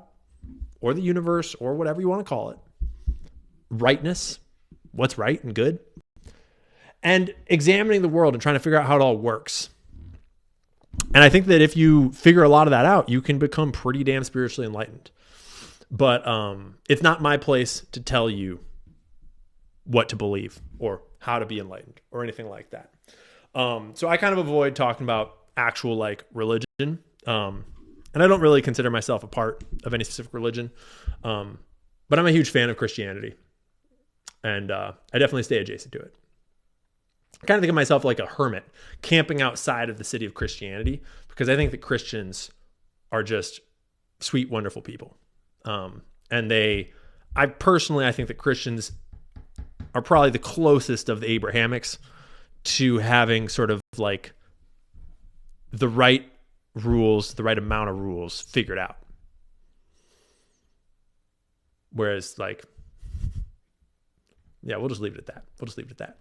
or the universe or whatever you want to call it. Rightness, what's right and good. And examining the world and trying to figure out how it all works. And I think that if you figure a lot of that out, you can become pretty damn spiritually enlightened. But it's not my place to tell you what to believe or how to be enlightened or anything like that. So I kind of avoid talking about actual like religion. And I don't really consider myself a part of any specific religion. But I'm a huge fan of Christianity. And I definitely stay adjacent to it. I kind of think of myself like a hermit camping outside of the city of Christianity, because I think that Christians are just sweet, wonderful people. And I think that Christians are probably the closest of the Abrahamics to having sort of like the right rules, the right amount of rules figured out. Whereas like, yeah, we'll just leave it at that.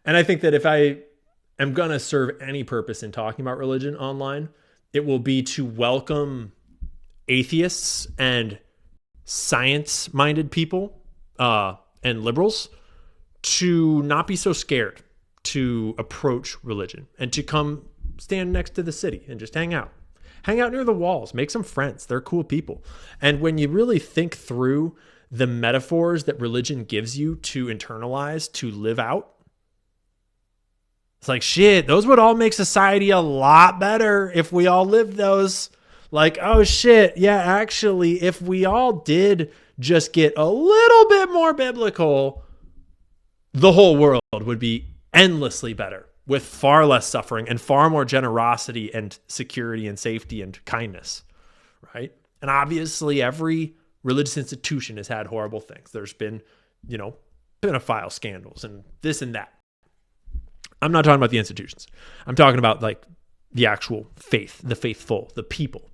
And I think that if I am going to serve any purpose in talking about religion online, it will be to welcome atheists and science-minded people and liberals to not be so scared to approach religion and to come stand next to the city and just hang out. Hang out near the walls, make some friends. They're cool people. And when you really think through the metaphors that religion gives you to internalize, to live out, it's like, shit, those would all make society a lot better if we all lived those. Like, oh shit, yeah, actually, if we all did just get a little bit more biblical, the whole world would be endlessly better with far less suffering and far more generosity and security and safety and kindness, right? And obviously, every religious institution has had horrible things. There's been, pedophile scandals and this and that. I'm not talking about the institutions. I'm talking about like the actual faith, the faithful, the people,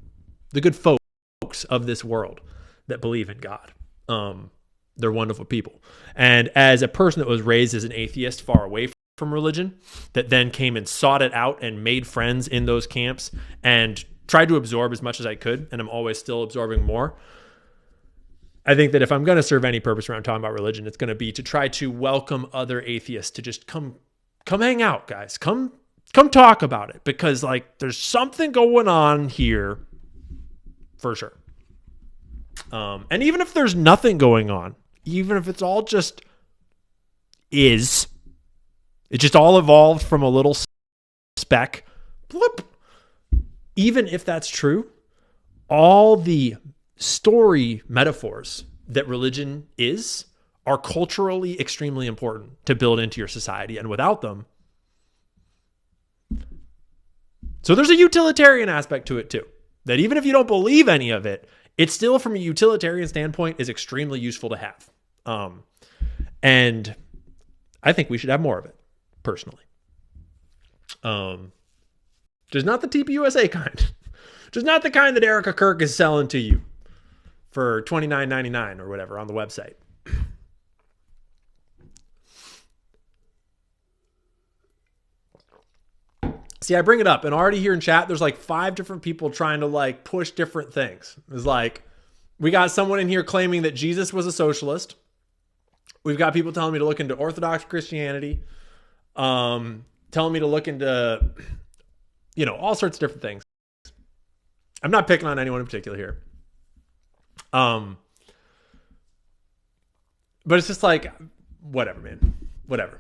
the good folks of this world that believe in God. They're wonderful people. And as a person that was raised as an atheist far away from religion, that then came and sought it out and made friends in those camps and tried to absorb as much as I could, and I'm always still absorbing more. I think that if I'm going to serve any purpose around talking about religion, it's going to be to try to welcome other atheists to just come hang out, guys. Come talk about it, because like there's something going on here for sure. And even if there's nothing going on, even if it's all just it just all evolved from a little speck, bloop. Even if that's true, all the story metaphors that religion are culturally extremely important to build into your society, and without them. So there's a utilitarian aspect to it too, that even if you don't believe any of it, it still from a utilitarian standpoint is extremely useful to have. And I think we should have more of it, personally. Just not the TPUSA kind. Just not the kind that Erica Kirk is selling to you for $29.99 or whatever on the website. See, I bring it up, and already here in chat, there's like 5 different people trying to like push different things. It's like, we got someone in here claiming that Jesus was a socialist. We've got people telling me to look into Orthodox Christianity, telling me to look into, all sorts of different things. I'm not picking on anyone in particular here. But it's just like, whatever, man. Whatever.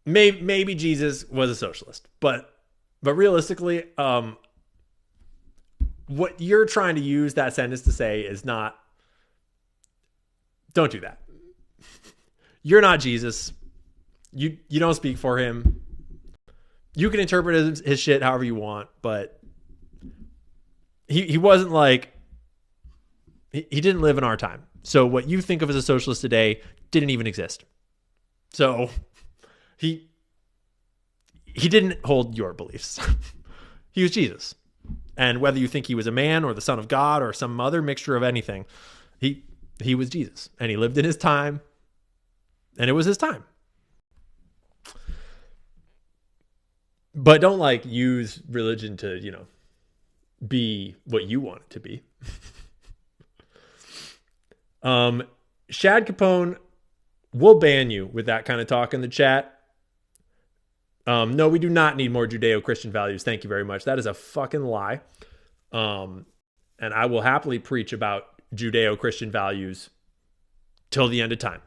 Maybe Jesus was a socialist, but realistically, what you're trying to use that sentence to say is not, don't do that. You're not Jesus. You don't speak for him. You can interpret his shit however you want, but he wasn't like, he didn't live in our time. So what you think of as a socialist today didn't even exist. So He didn't hold your beliefs. He was Jesus. And whether you think he was a man or the son of God or some other mixture of anything, he was Jesus. And he lived in his time. And it was his time. But don't like use religion to, you know, be what you want it to be. Shad Capone will ban you with that kind of talk in the chat. No, we do not need more Judeo-Christian values. Thank you very much. That is a fucking lie. And I will happily preach about Judeo-Christian values till the end of time.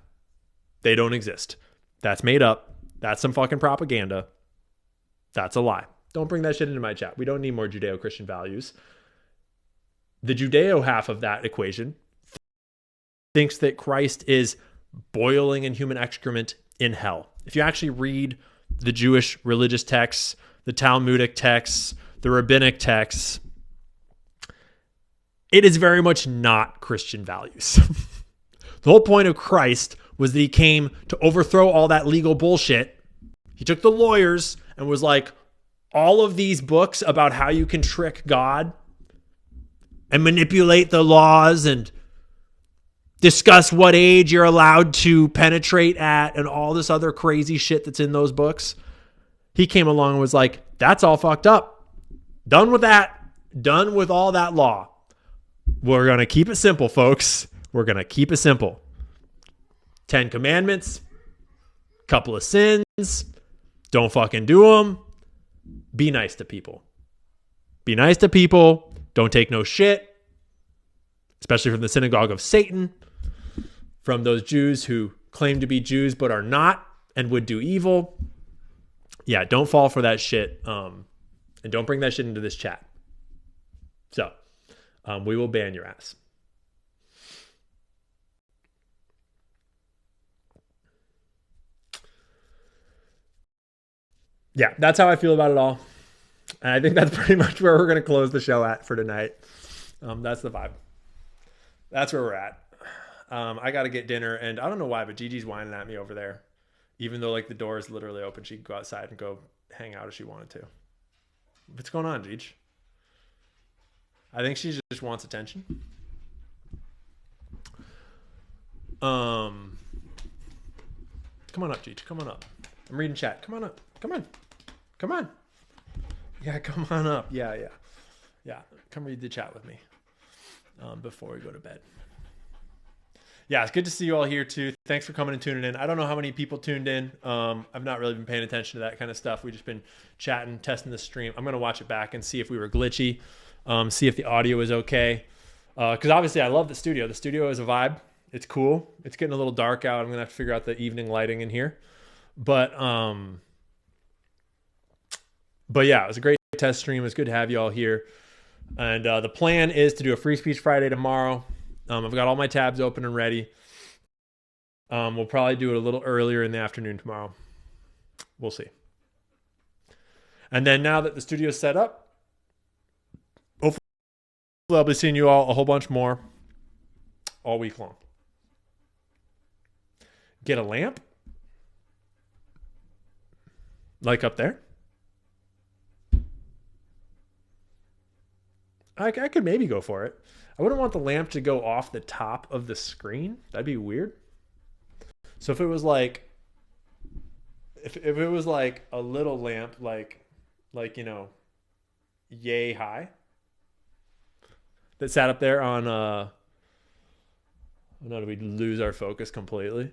They don't exist. That's made up. That's some fucking propaganda. That's a lie. Don't bring that shit into my chat. We don't need more Judeo-Christian values. The Judeo half of that equation thinks that Christ is boiling in human excrement in hell. If you actually read the Jewish religious texts, the Talmudic texts, the rabbinic texts, it is very much not Christian values. The whole point of Christ was that he came to overthrow all that legal bullshit. He took the lawyers and was like, all of these books about how you can trick God and manipulate the laws and discuss what age you're allowed to penetrate at and all this other crazy shit that's in those books. He came along and was like, that's all fucked up. Done with that. Done with all that law. We're going to keep it simple, folks. We're going to keep it simple. 10 commandments, couple of sins, don't fucking do them. Be nice to people. Be nice to people. Don't take no shit. Especially from the synagogue of Satan. From those Jews who claim to be Jews but are not and would do evil. Yeah, don't fall for that shit. And don't bring that shit into this chat. So, we will ban your ass. Yeah, that's how I feel about it all. And I think that's pretty much where we're going to close the show at for tonight. That's the vibe. That's where we're at. I got to get dinner, and I don't know why, but Gigi's whining at me over there. Even though like the door is literally open, she could go outside and go hang out if she wanted to. What's going on, Gigi? I think she just wants attention. Come on up, Gigi. Come on up. I'm reading chat. Come on up. Come on. Come on. Yeah, come on up. Yeah. Come read the chat with me before we go to bed. Yeah, it's good to see you all here too. Thanks for coming and tuning in. I don't know how many people tuned in. I've not really been paying attention to that kind of stuff. We've just been chatting, testing the stream. I'm going to watch it back and see if we were glitchy, see if the audio is okay. Because obviously I love the studio. The studio is a vibe. It's cool. It's getting a little dark out. I'm going to have to figure out the evening lighting in here. But yeah, it was a great test stream. It was good to have you all here. And the plan is to do a Free Speech Friday tomorrow. I've got all my tabs open and ready. We'll probably do it a little earlier in the afternoon tomorrow. We'll see. And then now that the studio's set up, hopefully I'll be seeing you all a whole bunch more all week long. Get a lamp? Like up there? I could maybe go for it. I wouldn't want the lamp to go off the top of the screen. That'd be weird. So if it was like, if it was like a little lamp, like, you know, yay high, that sat up there on, oh no, did we lose our focus completely?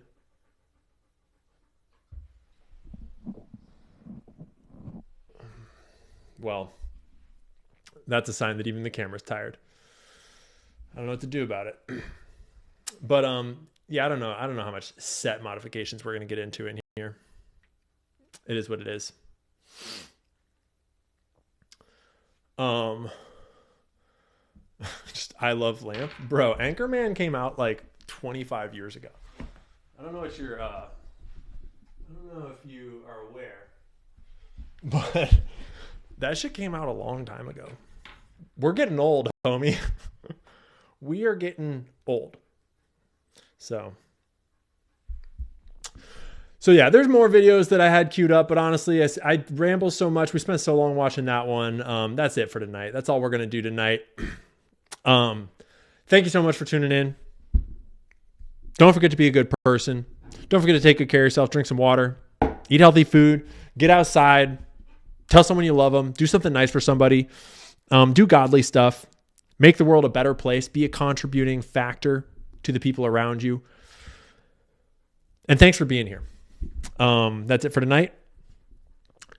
Well, that's a sign that even the camera's tired. I don't know what to do about it. But yeah, I don't know how much set modifications we're going to get into in here. It is what it is. Just I love lamp. Bro, Anchorman came out like 25 years ago. I don't know what you're I don't know if you are aware. But that shit came out a long time ago. We're getting old, homie. We are getting old. So So yeah, there's more videos that I had queued up, but honestly, I ramble so much. We spent so long watching that one. That's it for tonight. That's all we're going to do tonight. Thank you so much for tuning in. Don't forget to be a good person. Don't forget to take good care of yourself. Drink some water. Eat healthy food. Get outside. Tell someone you love them. Do something nice for somebody. Do godly stuff. Make the world a better place. Be a contributing factor to the people around you. And thanks for being here. That's it for tonight.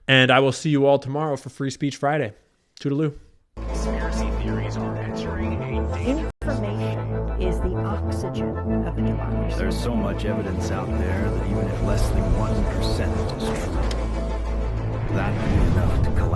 And I will see you all tomorrow for Free Speech Friday. Toodaloo. Conspiracy theories are entering a danger. Information is the oxygen of a democracy. There's so much evidence out there that even if less than 1% is true, that would be enough to collapse